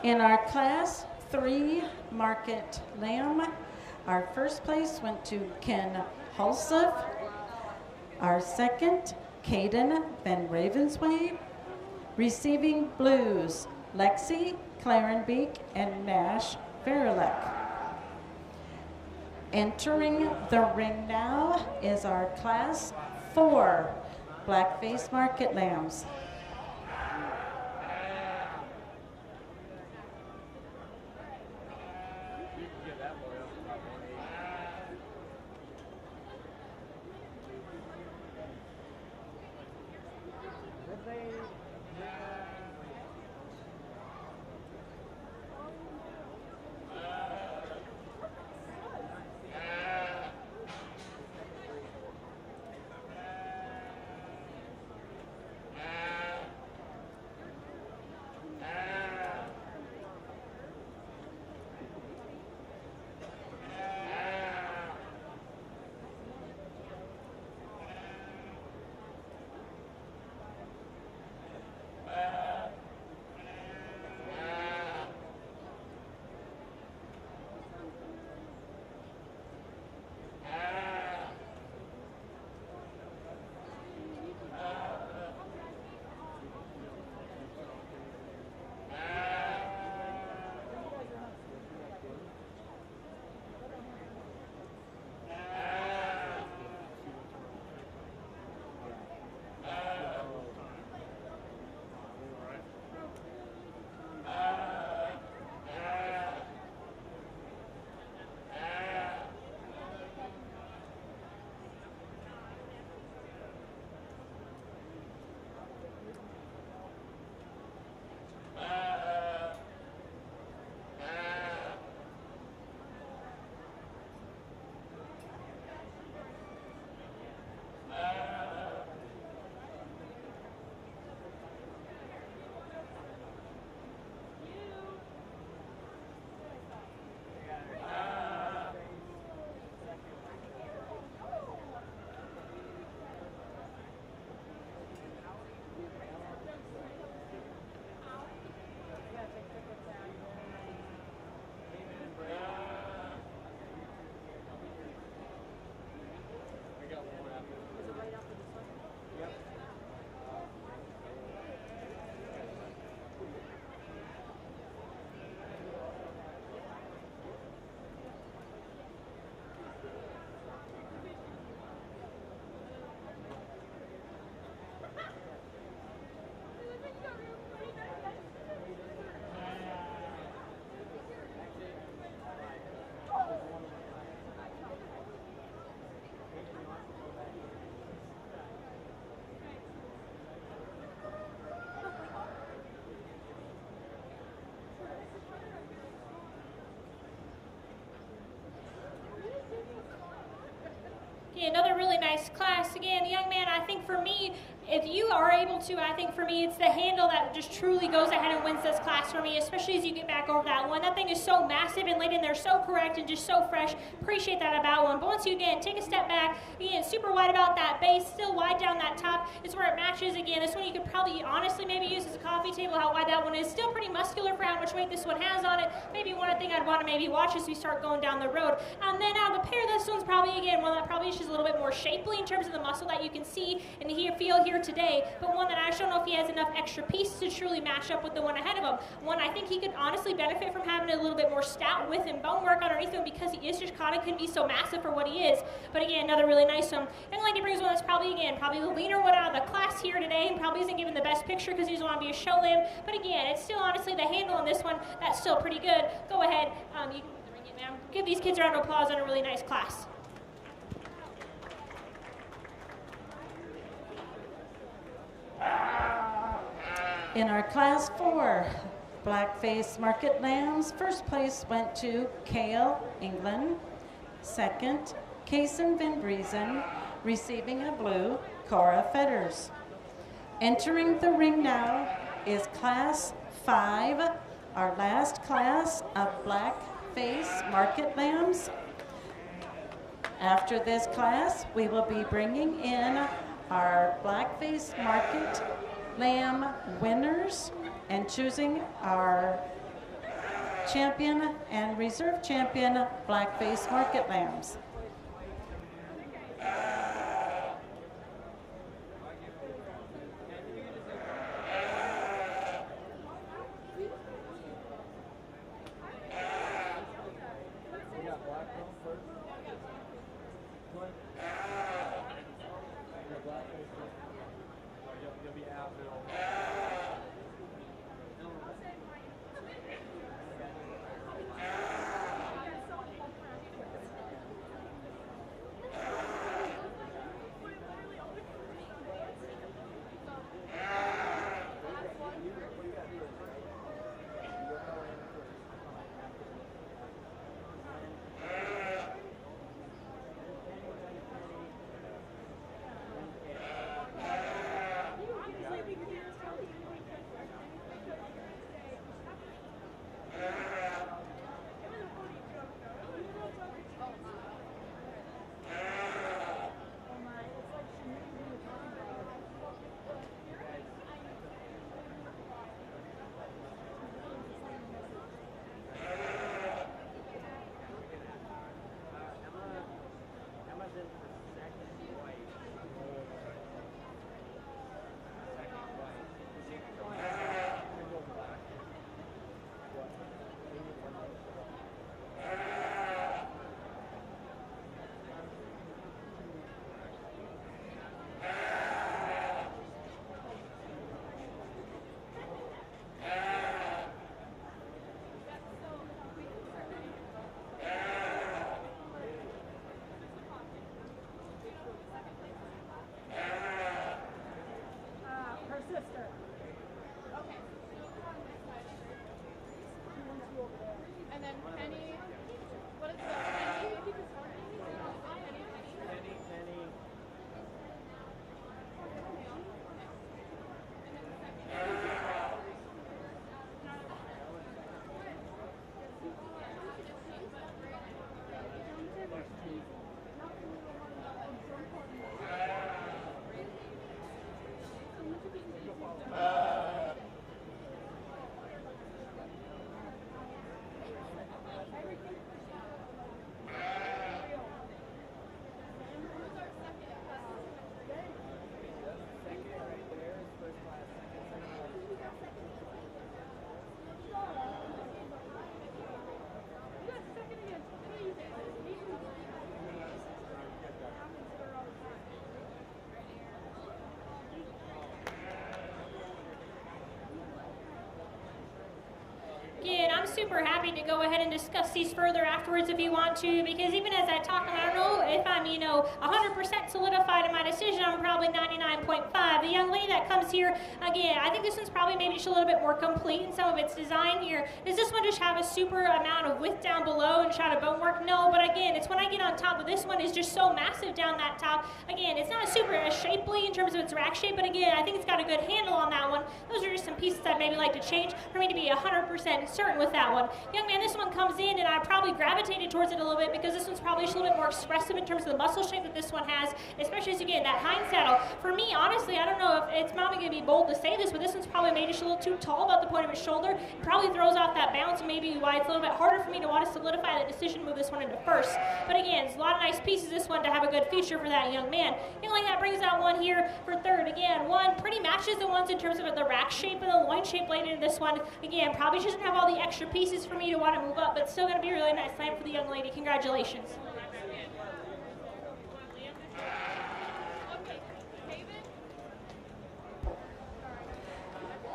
In our Class 3 Market Lamb, our first place went to Ken Hulseth. Our second, Caden Van Ravensway. Receiving blues, Lexi Clarenbeek and Nash Verilek. Entering the ring now is our Class 4 Blackface Market Lambs. You can get that boy up to about 180. Yeah, another really nice class. Again, young man, I think for me, if you are able to, I think for me, it's the handle that just truly goes ahead and wins this class for me, especially as you get back over that one. That thing is so massive and laid in there so correct and just so fresh. Appreciate that about one. But once you, again, take a step back, again, super wide about that base, still wide down that top is where it matches. Again, this one you could probably honestly maybe use as a coffee table, how wide that one is. Still pretty muscular for how much weight this one has on it. Maybe one thing I'd want to maybe watch as we start going down the road. And then out of the pair, this one's probably, again, one that probably is just a little bit more shapely in terms of the muscle that you can see and feel here today, but one that I just don't know if he has enough extra pieces to truly match up with the one ahead of him. One I think he could honestly benefit from having a little bit more stout width and bone work underneath him because he is just kind of couldn't be so massive for what he is. But again, another really nice one. Young lady brings one that's probably, again, probably the leaner one out of the class here today and probably isn't given the best picture because he doesn't want to be a show limb. But again, it's still honestly the handle on this one, that's still pretty good. Go ahead, you can bring it, ma'am. Give these kids a round of applause on a really nice class. In our Class 4 Blackface Market Lambs, first place went to Kale England. Second, Kason Van Briesen. Receiving a blue, Cora Fetters. Entering the ring now is Class 5, our last class of Blackface Market Lambs. After this class, we will be bringing in our Blackface Market Lamb winners and choosing our champion and reserve champion Blackface Market Lambs. super happy to go ahead and discuss these further afterwards if you want to, because even as I talk, I don't know if I'm, 100% solidified in my decision. I'm probably 99.5. The young lady that comes here, again, I think this one's probably maybe just a little bit more complete in some of its design here. Does this one just have a super amount of width down below and shot of bone work? No, but again, it's when I get on top, but this one is just so massive down that top. Again, it's not super shapely in terms of its rack shape, but again, I think it's got a good handle on that one. Those are just some pieces I'd maybe like to change for me to be 100% certain with that one. Young man, this one comes in, and I probably gravitated towards it a little bit because this one's probably just a little bit more expressive in terms of the muscle shape that this one has, especially as you get that hind saddle. For me, honestly, I don't know if it's probably going to be bold to say this, but this one's probably made just a little too tall about the point of his shoulder. It probably throws off that bounce, and maybe why it's a little bit harder for me to want to solidify that decision, move this one into first. But again, it's a lot of nice pieces, this one, to have a good feature for that young man. Young like that brings out one here for third. Again, one pretty matches the ones in terms of the rack shape and the loin shape laid into this one. Again, probably doesn't have all the extra pieces for me to want to move up, but still going to be a really nice lamp for the young lady. Congratulations.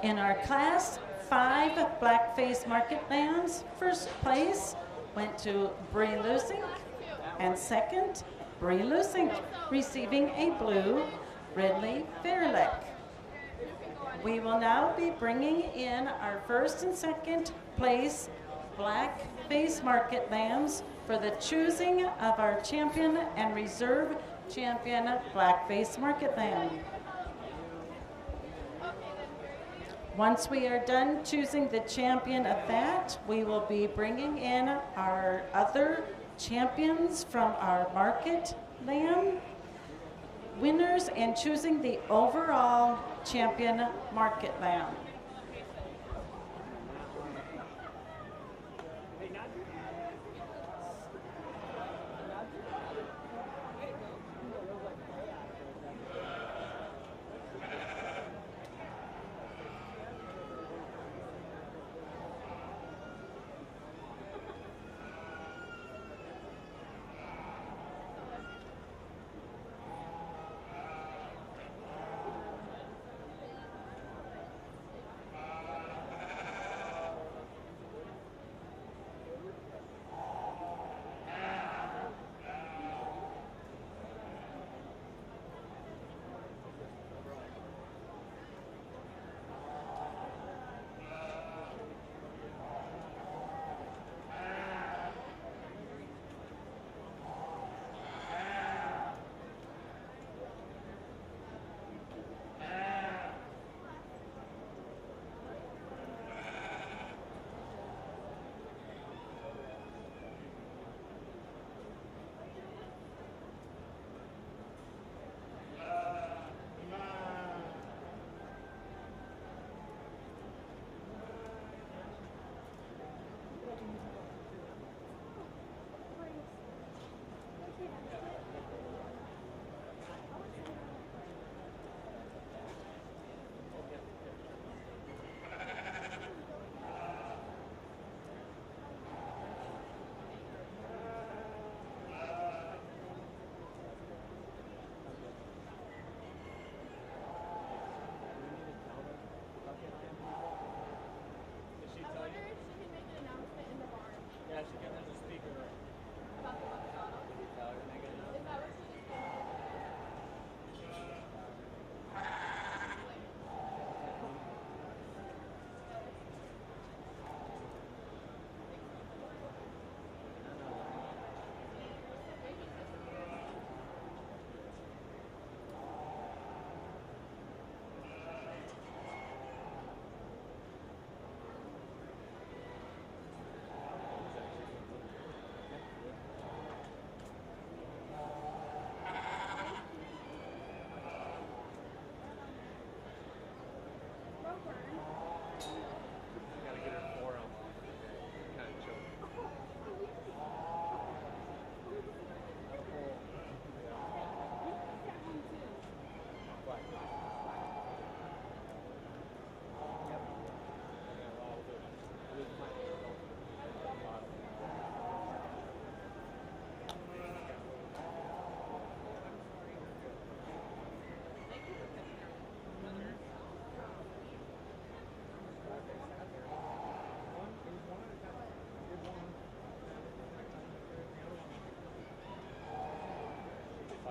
In our class 5 Blackface Market Lambs, first place went to Bree Lusink, and second, Bree Lusink, receiving a blue Ridley Fairleck. We will now be bringing in our first and second place Blackface Market Lambs for the choosing of our champion and reserve champion Blackface Market Lamb. Once we are done choosing the champion of that, we will be bringing in our other champions from our market lamb winners and choosing the overall champion market lamb.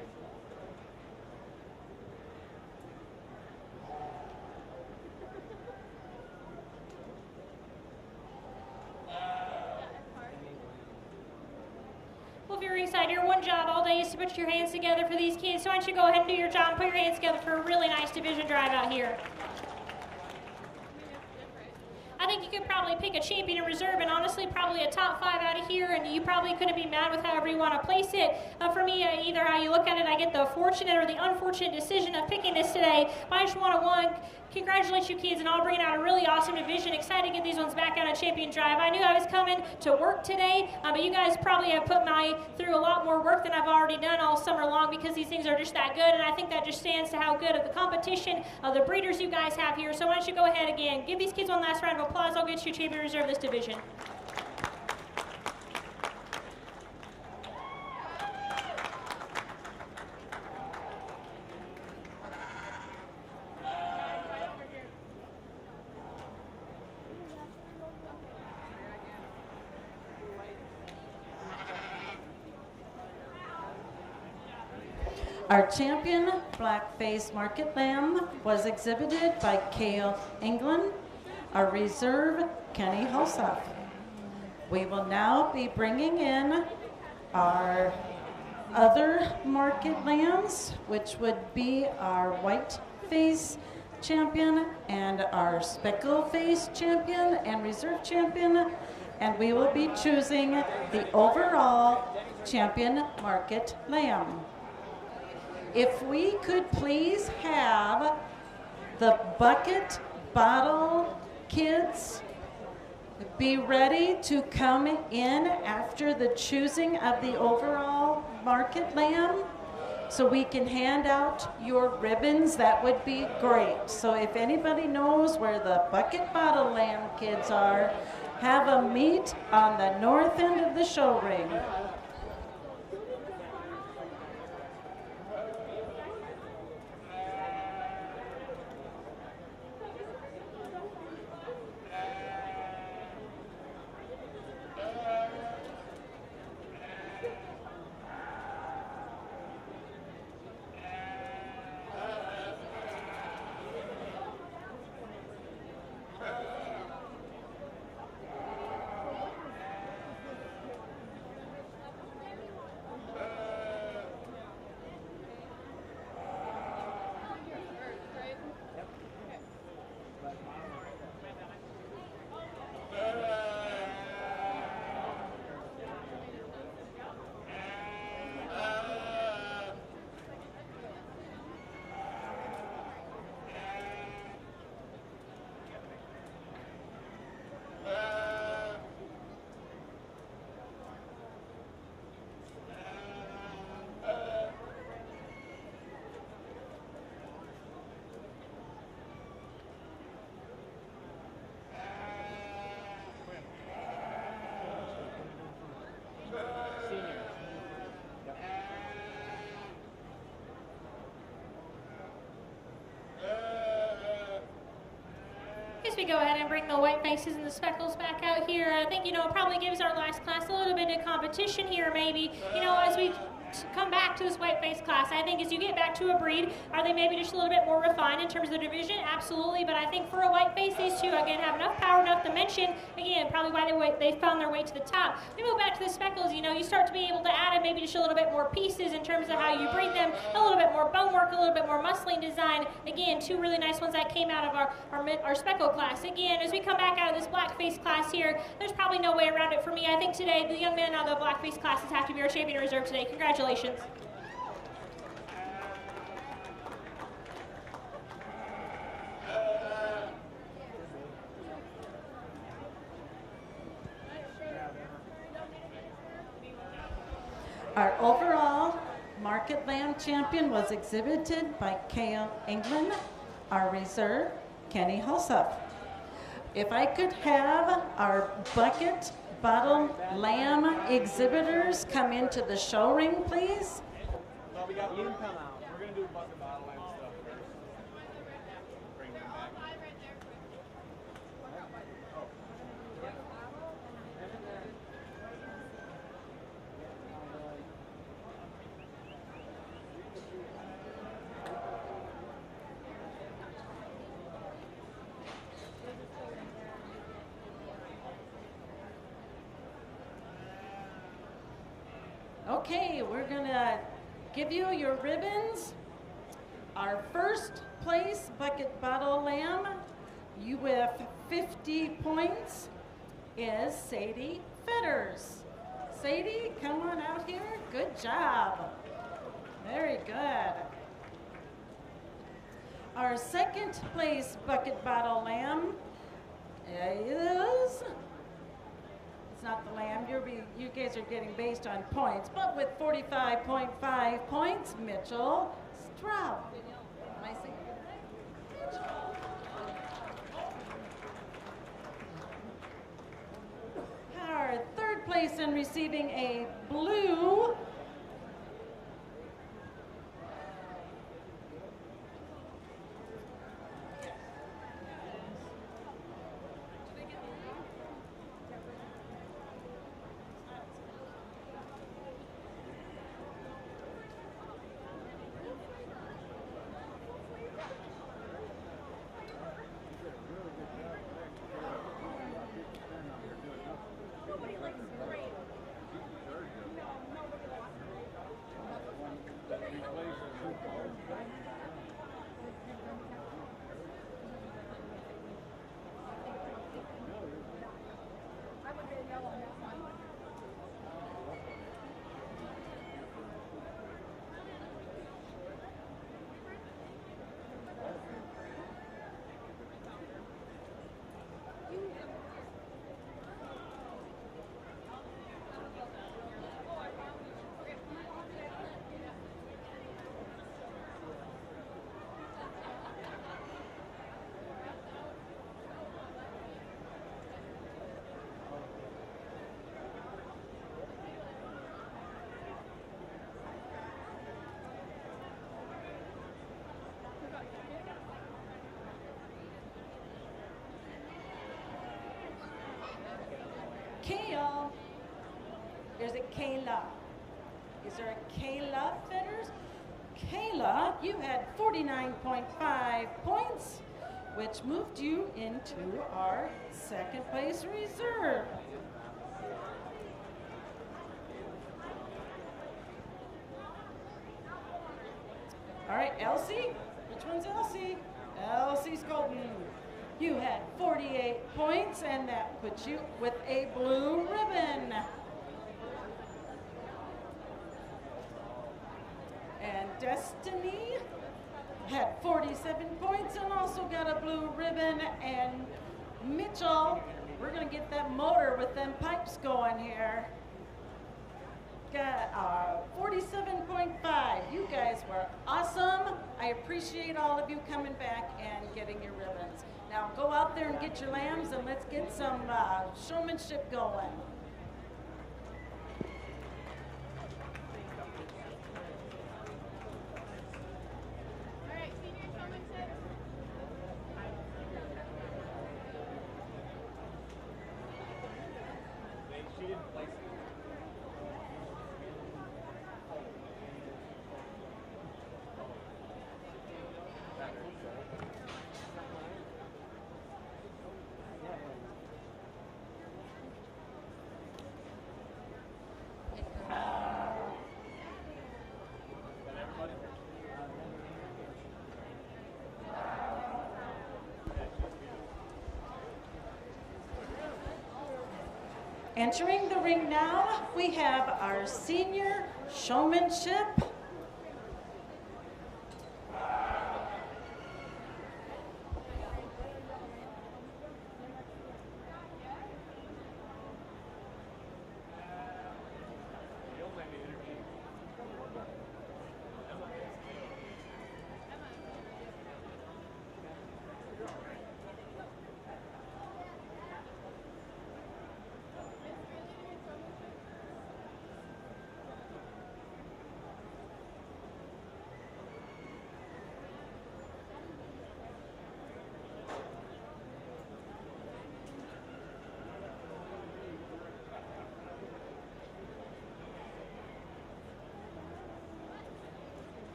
white. Well, if you're ringside, your one job all day is to put your hands together for these kids. So why don't you go ahead and do your job and put your hands together for a really nice division drive out here. I think you could probably pick a champion in reserve and honestly probably a top 5 out of here, and you probably couldn't be mad with however you want to place it. For me, either how you look at it, I get the fortunate or the unfortunate decision of picking this today. But I just want to, congratulate you kids and all bringing out a really awesome division. Excited to get these ones back on a champion drive. I knew I was coming to work today, but you guys probably have put me through a lot more work than I've already done all summer long because these things are just that good, and I think that just stands to how good of the competition of the breeders you guys have here. So why don't you go ahead again, give these kids one last round of applause. I'll get you champion reserve this division. Our champion blackface market lamb was exhibited by Kale England. Our reserve, Kenny Hulshoff. We will now be bringing in our other market lambs, which would be our white face champion and our speckle face champion and reserve champion, and we will be choosing the overall champion market lamb. If we could please have the bucket bottle kids be ready to come in after the choosing of the overall market lamb so we can hand out your ribbons, that would be great. So if anybody knows where the bucket bottle lamb kids are, have a meet on the north end of the show ring. As we go ahead and bring the white faces and the speckles back out here, I think, it probably gives our last class a little bit of competition here maybe. As we come back to this white face class, I think as you get back to a breed, are they maybe just a little bit more refined in terms of the division? Absolutely, but I think for a white face, these two, again, have enough power, enough dimension, again, probably why they found their way to the top. We move back to the speckles, you start to be able to add in maybe just a little bit more pieces in terms of how you breed them, a little bit more bone work, a little bit more muscling design. Again, two really nice ones that came out of our speckle class. Again, as we come back out of this black face class here, there's probably no way around it for me. I think today, the young men out of the black face classes have to be our champion reserve today. Congratulations. Our overall market lamb champion was exhibited by Kale England. Our reserve, Kenny Hulshoff. If I could have our bucket bottle lamb exhibitors come into the show ring, please. No, we got you can come out. We're gonna do bucket bottle lamb stuff first. Bring them back. Okay, we're gonna give you your ribbons. Our first place bucket bottle lamb, you with 50 points, is Sadie Fetters. Sadie, come on out here. Good job. Very good. Our second place bucket bottle lamb is, it's not the lamb, you guys are getting based on points, but with 45.5 points, Mitchell Straub. Am I saying it right? Our third place in receiving a blue Kale. There's a Kayla. Is there a Kayla Fetters? Kayla, you had 49.5 points, which moved you into our second place reserve. All right, Elsie. Which one's Elsie? Elsie Skolton. You had 48 points, and that puts you with a blue ribbon. And Destiny had 47 points and also got a blue ribbon. And Mitchell, we're gonna get that motor with them pipes going here. Got 47.5. You guys were awesome. I appreciate all of you coming back and getting your ribbons. Now go out there and get your lambs and let's get some showmanship going. All right, senior showmanship. She didn't place it. Entering the ring now, we have our senior showmanship.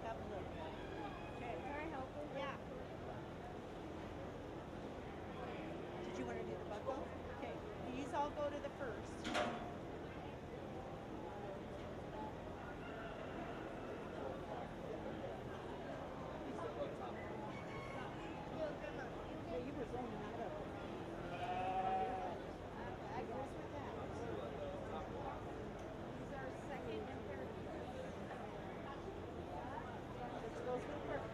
Have a look. Okay. Can I help her? Yeah. Did you want to do the buckle? Okay. These all go to the first. Yeah, you were zoning that up. I guess with that. These are second and third. Let's go through first.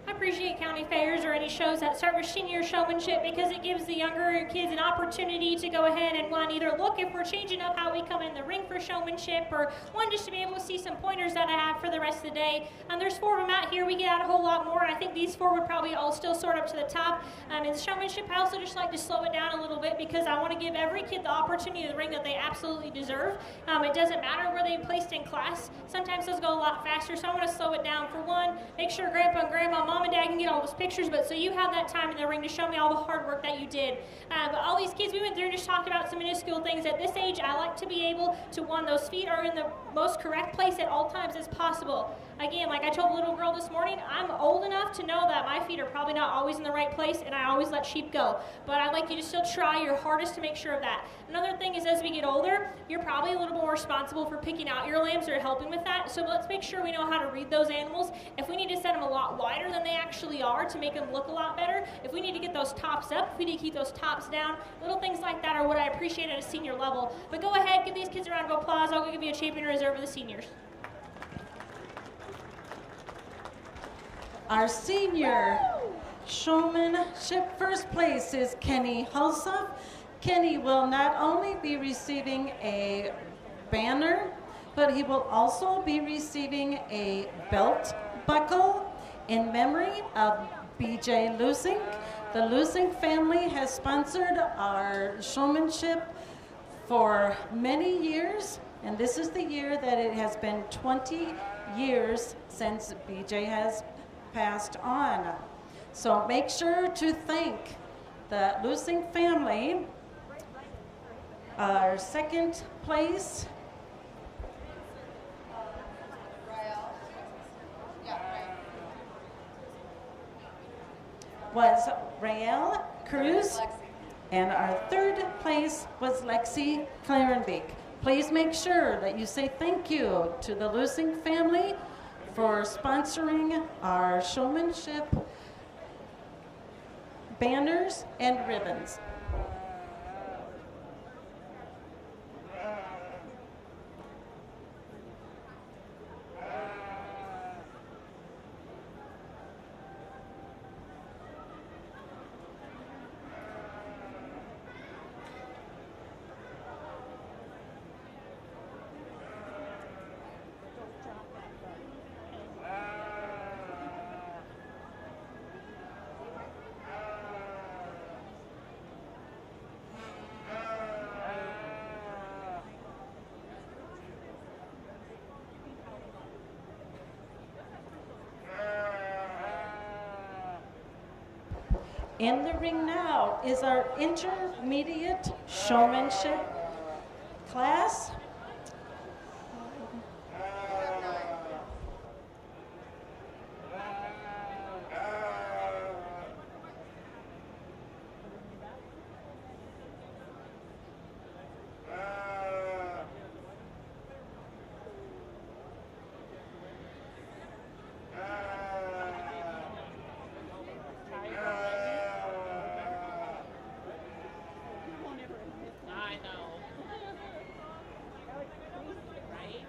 Appreciate county fairs or any shows that start with senior showmanship because it gives the younger kids an opportunity to go ahead and one, either look if we're changing up how we come in the ring for showmanship, or one, just to be able to see some pointers that I have for the rest of the day. There's 4 of them out here. We get out a whole lot more. I think these 4 would probably all still sort up to the top. In showmanship, I also just like to slow it down a little bit because I want to give every kid the opportunity to the ring that they absolutely deserve. It doesn't matter where they placed in class. Sometimes those go a lot faster, so I want to slow it down. For one, make sure Grandpa and Grandma, Mom and Dad can get all those pictures, but so you have that time in the ring to show me all the hard work that you did. But all these kids we went through and just talked about some minuscule things. At this age, I like to be able to, one, those feet are in the most correct place at all times as possible. Again, like I told the little girl this morning, I'm old enough to know that my feet are probably not always in the right place, and I always let sheep go. But I'd like you to still try your hardest to make sure of that. Another thing is, as we get older, you're probably a little more responsible for picking out your lambs or helping with that. So let's make sure we know how to read those animals. If we need to set them a lot wider than they actually are to make them look a lot better, if we need to get those tops up, if we need to keep those tops down, little things like that are what I appreciate at a senior level. But go ahead, give these kids a round of applause. I'll go give you a champion reserve of the seniors. Our senior showmanship, first place is Kenny Hulsoff. Kenny will not only be receiving a banner, but he will also be receiving a belt buckle in memory of BJ Lusink. The Lusink family has sponsored our showmanship for many years, and this is the year that it has been 20 years since BJ has passed on. So make sure to thank the Lusink family. Our second place was Rael Cruz, and our third place was Lexi Clarenbeek. Please make sure that you say thank you to the Lusink family for sponsoring our showmanship banners and ribbons. In the ring now is our intermediate showmanship class. I know. Right?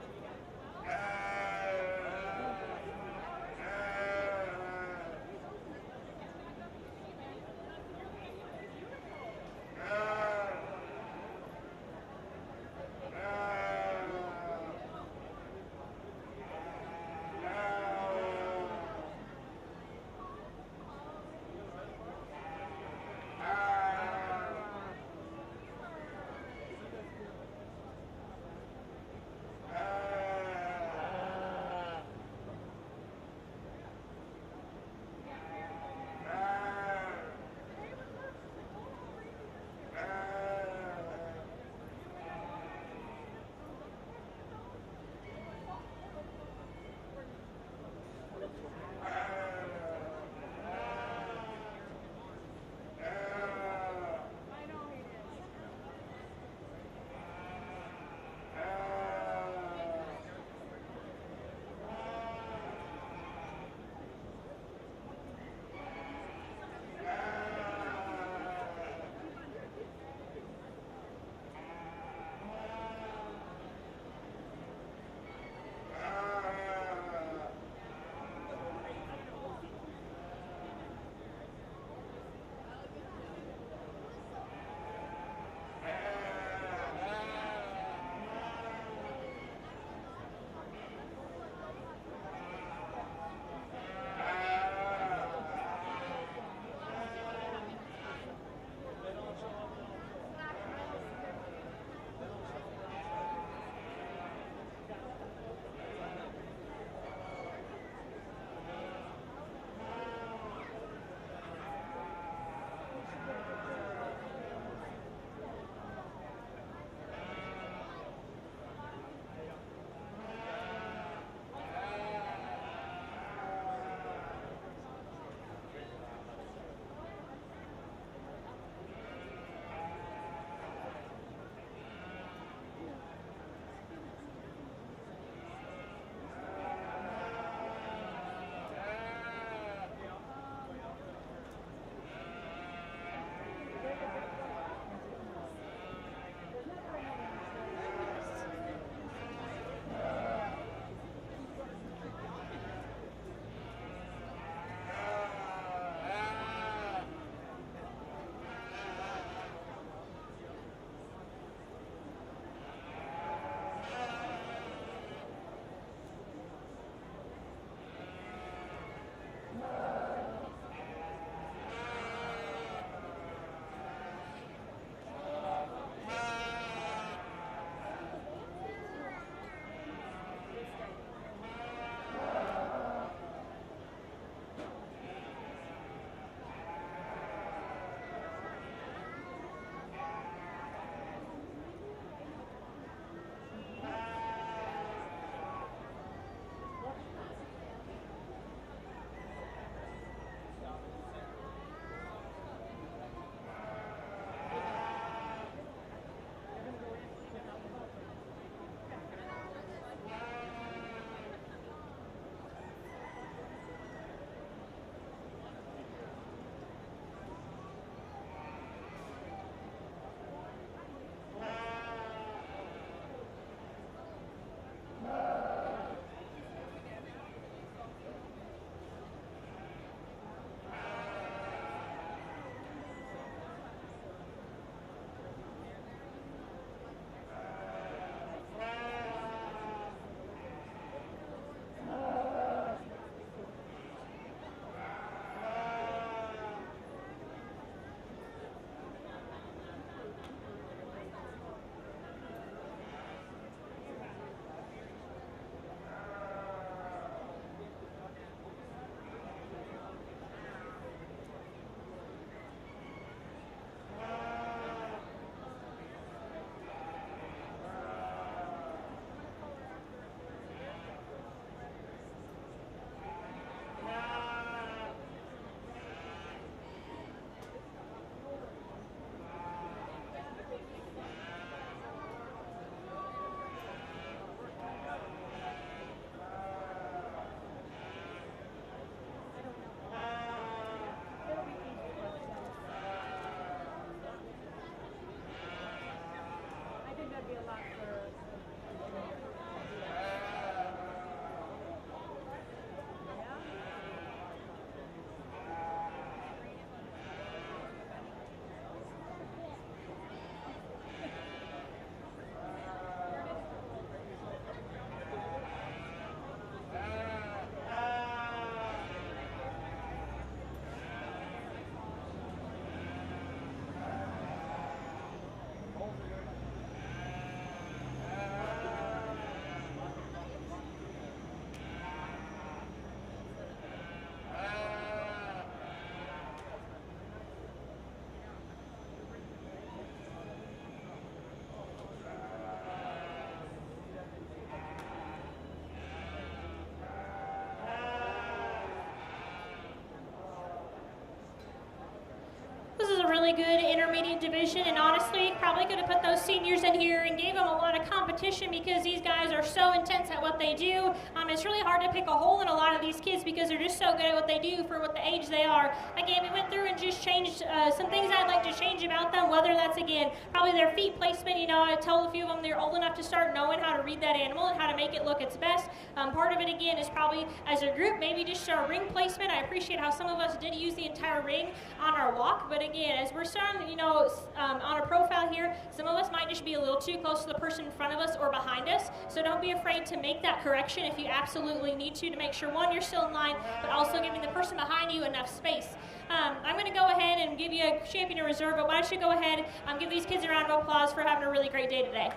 This is a really good intermediate division, and honestly, probably could have put those seniors in here and gave them a lot of competition because these guys are so intense at what they do. It's really hard to pick a hole in a lot of these kids because they're just so good at what they do for what the age they are. Again, we went through and just changed some things I'd like to change about them, whether that's, again, probably their feet placement. You know, I told a few of them they're old enough to start knowing how to read that animal and how to make it look its best. Part of it, again, is probably, as a group, maybe just our ring placement. I appreciate how some of us did use the entire ring on our walk, but again, as we're starting, you know, on a profile here, some of us might just be a little too close to the person in front of us or behind us, so don't be afraid to make that correction if you absolutely need to make sure, one, you're still in line, but also giving the person behind you enough space. I'm going to go ahead and give you a champion in reserve, but why don't you go ahead and give these kids a round of applause for having a really great day today.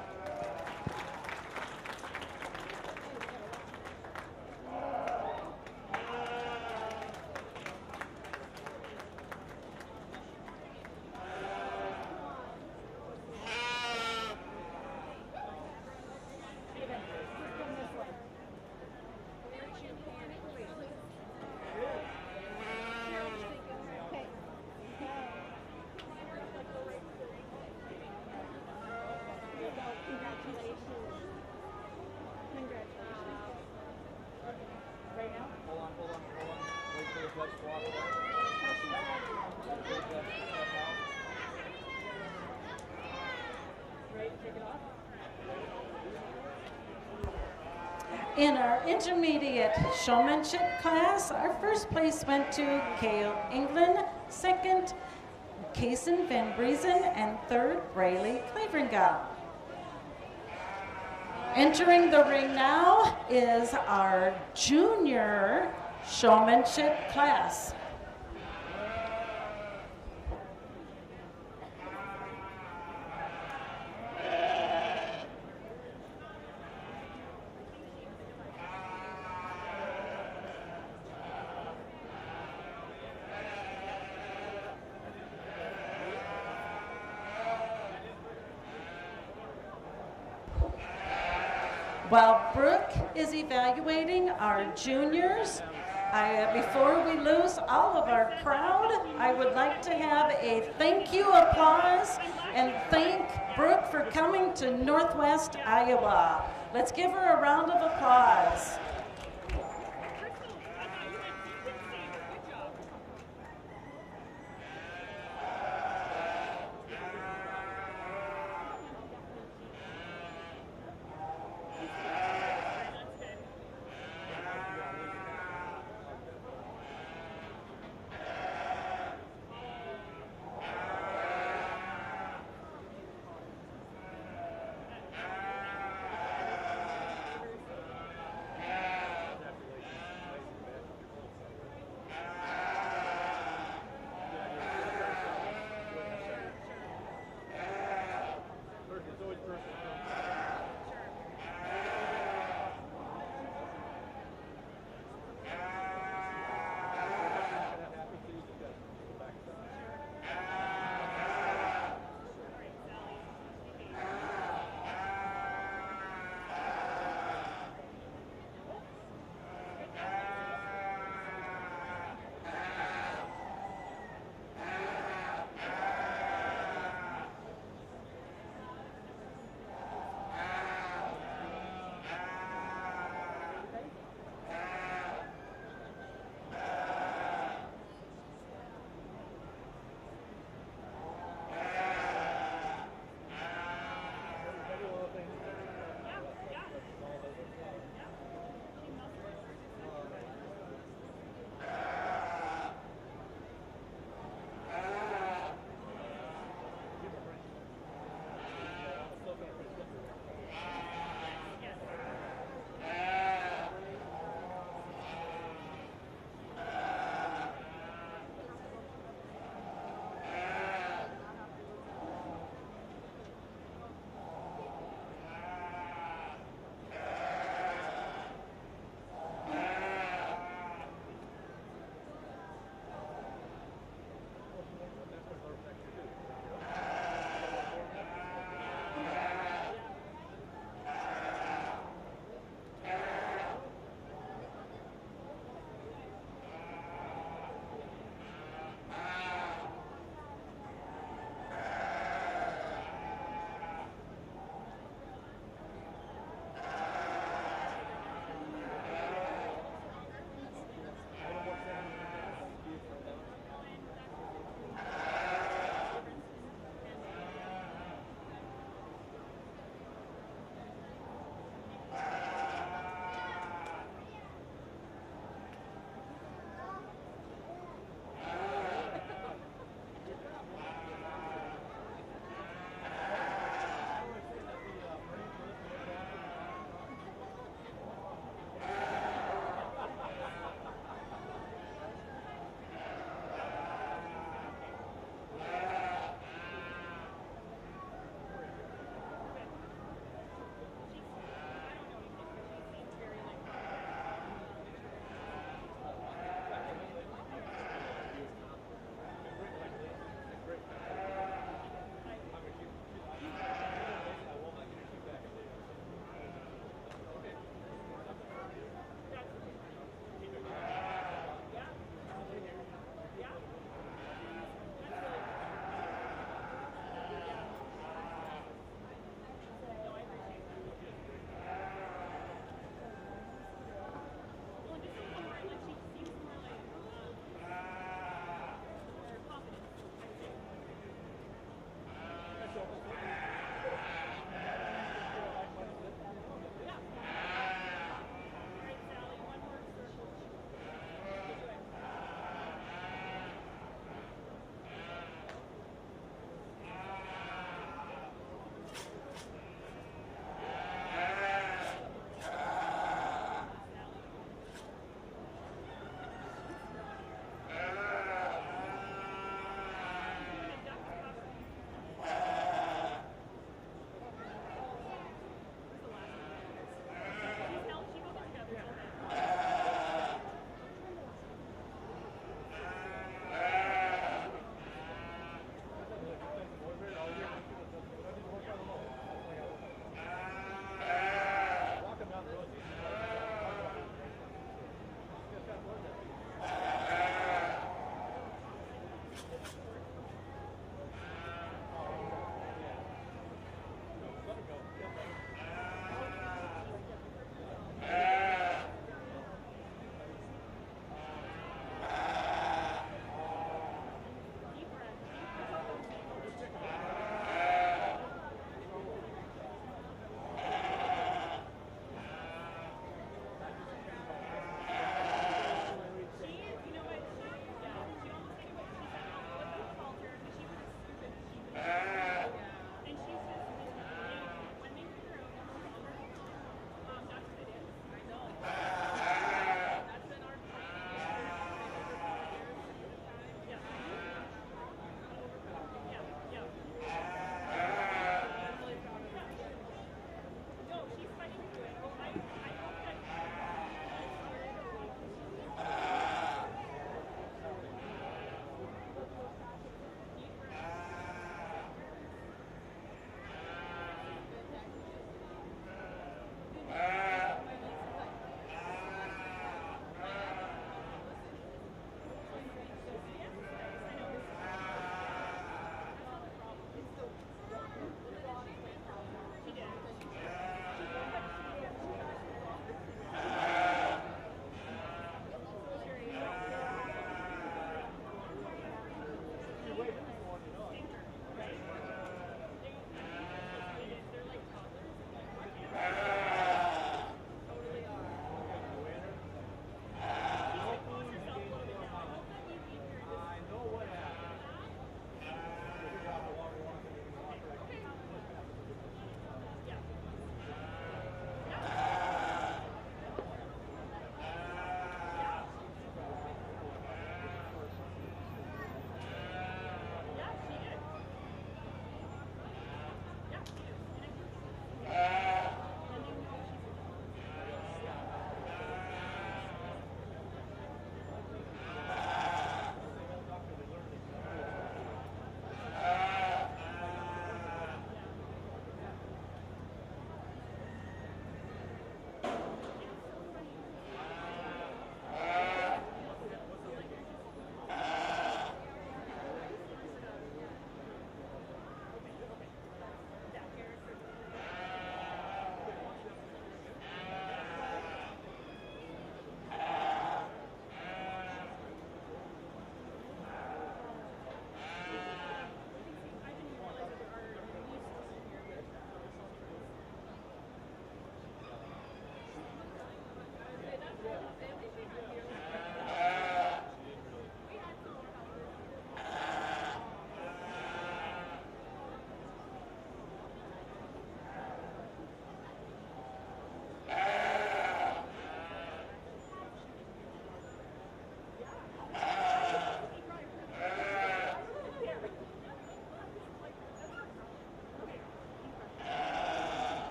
In our intermediate showmanship class, our first place went to Cale England, second, Kason Van Briesen, and third, Braylee Claveringa. Entering the ring now is our junior showmanship class. While Brooke is evaluating our juniors, before we lose all of our crowd, I would like to have a thank you applause and thank Brooke for coming to Northwest Iowa. Let's give her a round of applause.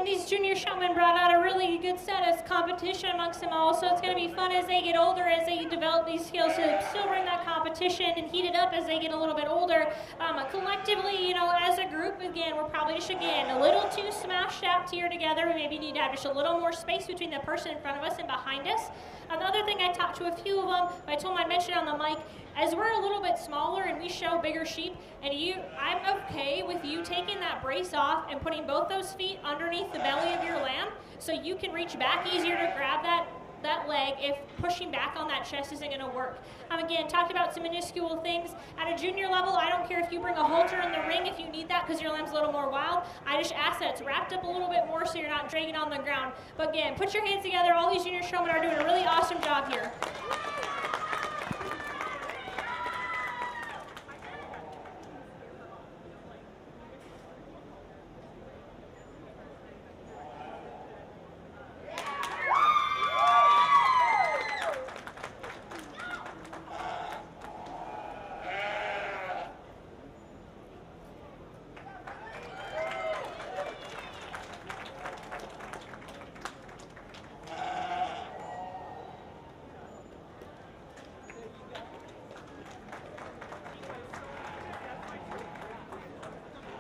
these junior showmen brought out a really good set of competition amongst them all, so it's going to be fun as they get older, as they develop these skills to still bring that competition and heat it up as they get a little bit older. Collectively, as a group, again, we're probably just, again, a little too smashed out here together. We maybe need to have just a little more space between the person in front of us and behind us. Another thing, I talked to a few of them, I told them I'd mention it on the mic, as we're a little bit smaller and we show bigger sheep, and I'm okay with you taking that brace off and putting both those feet underneath the belly of your lamb so you can reach back easier to grab that leg if pushing back on that chest isn't going to work. Again, talked about some minuscule things. At a junior level, I don't care if you bring a halter in the ring if you need that because your lamb's a little more wild. I just ask that it's wrapped up a little bit more so you're not dragging on the ground. But again, put your hands together. All these junior showmen are doing a really awesome job here.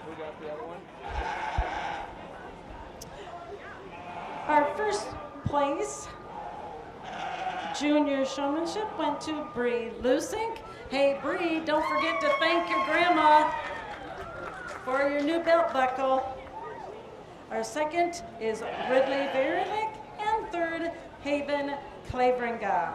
Who got the other one? Our first place junior showmanship went to Bree Lusink. Hey Bree, don't forget to thank your grandma for your new belt buckle. Our second is Ridley Verilick, and third, Haven Claveringa.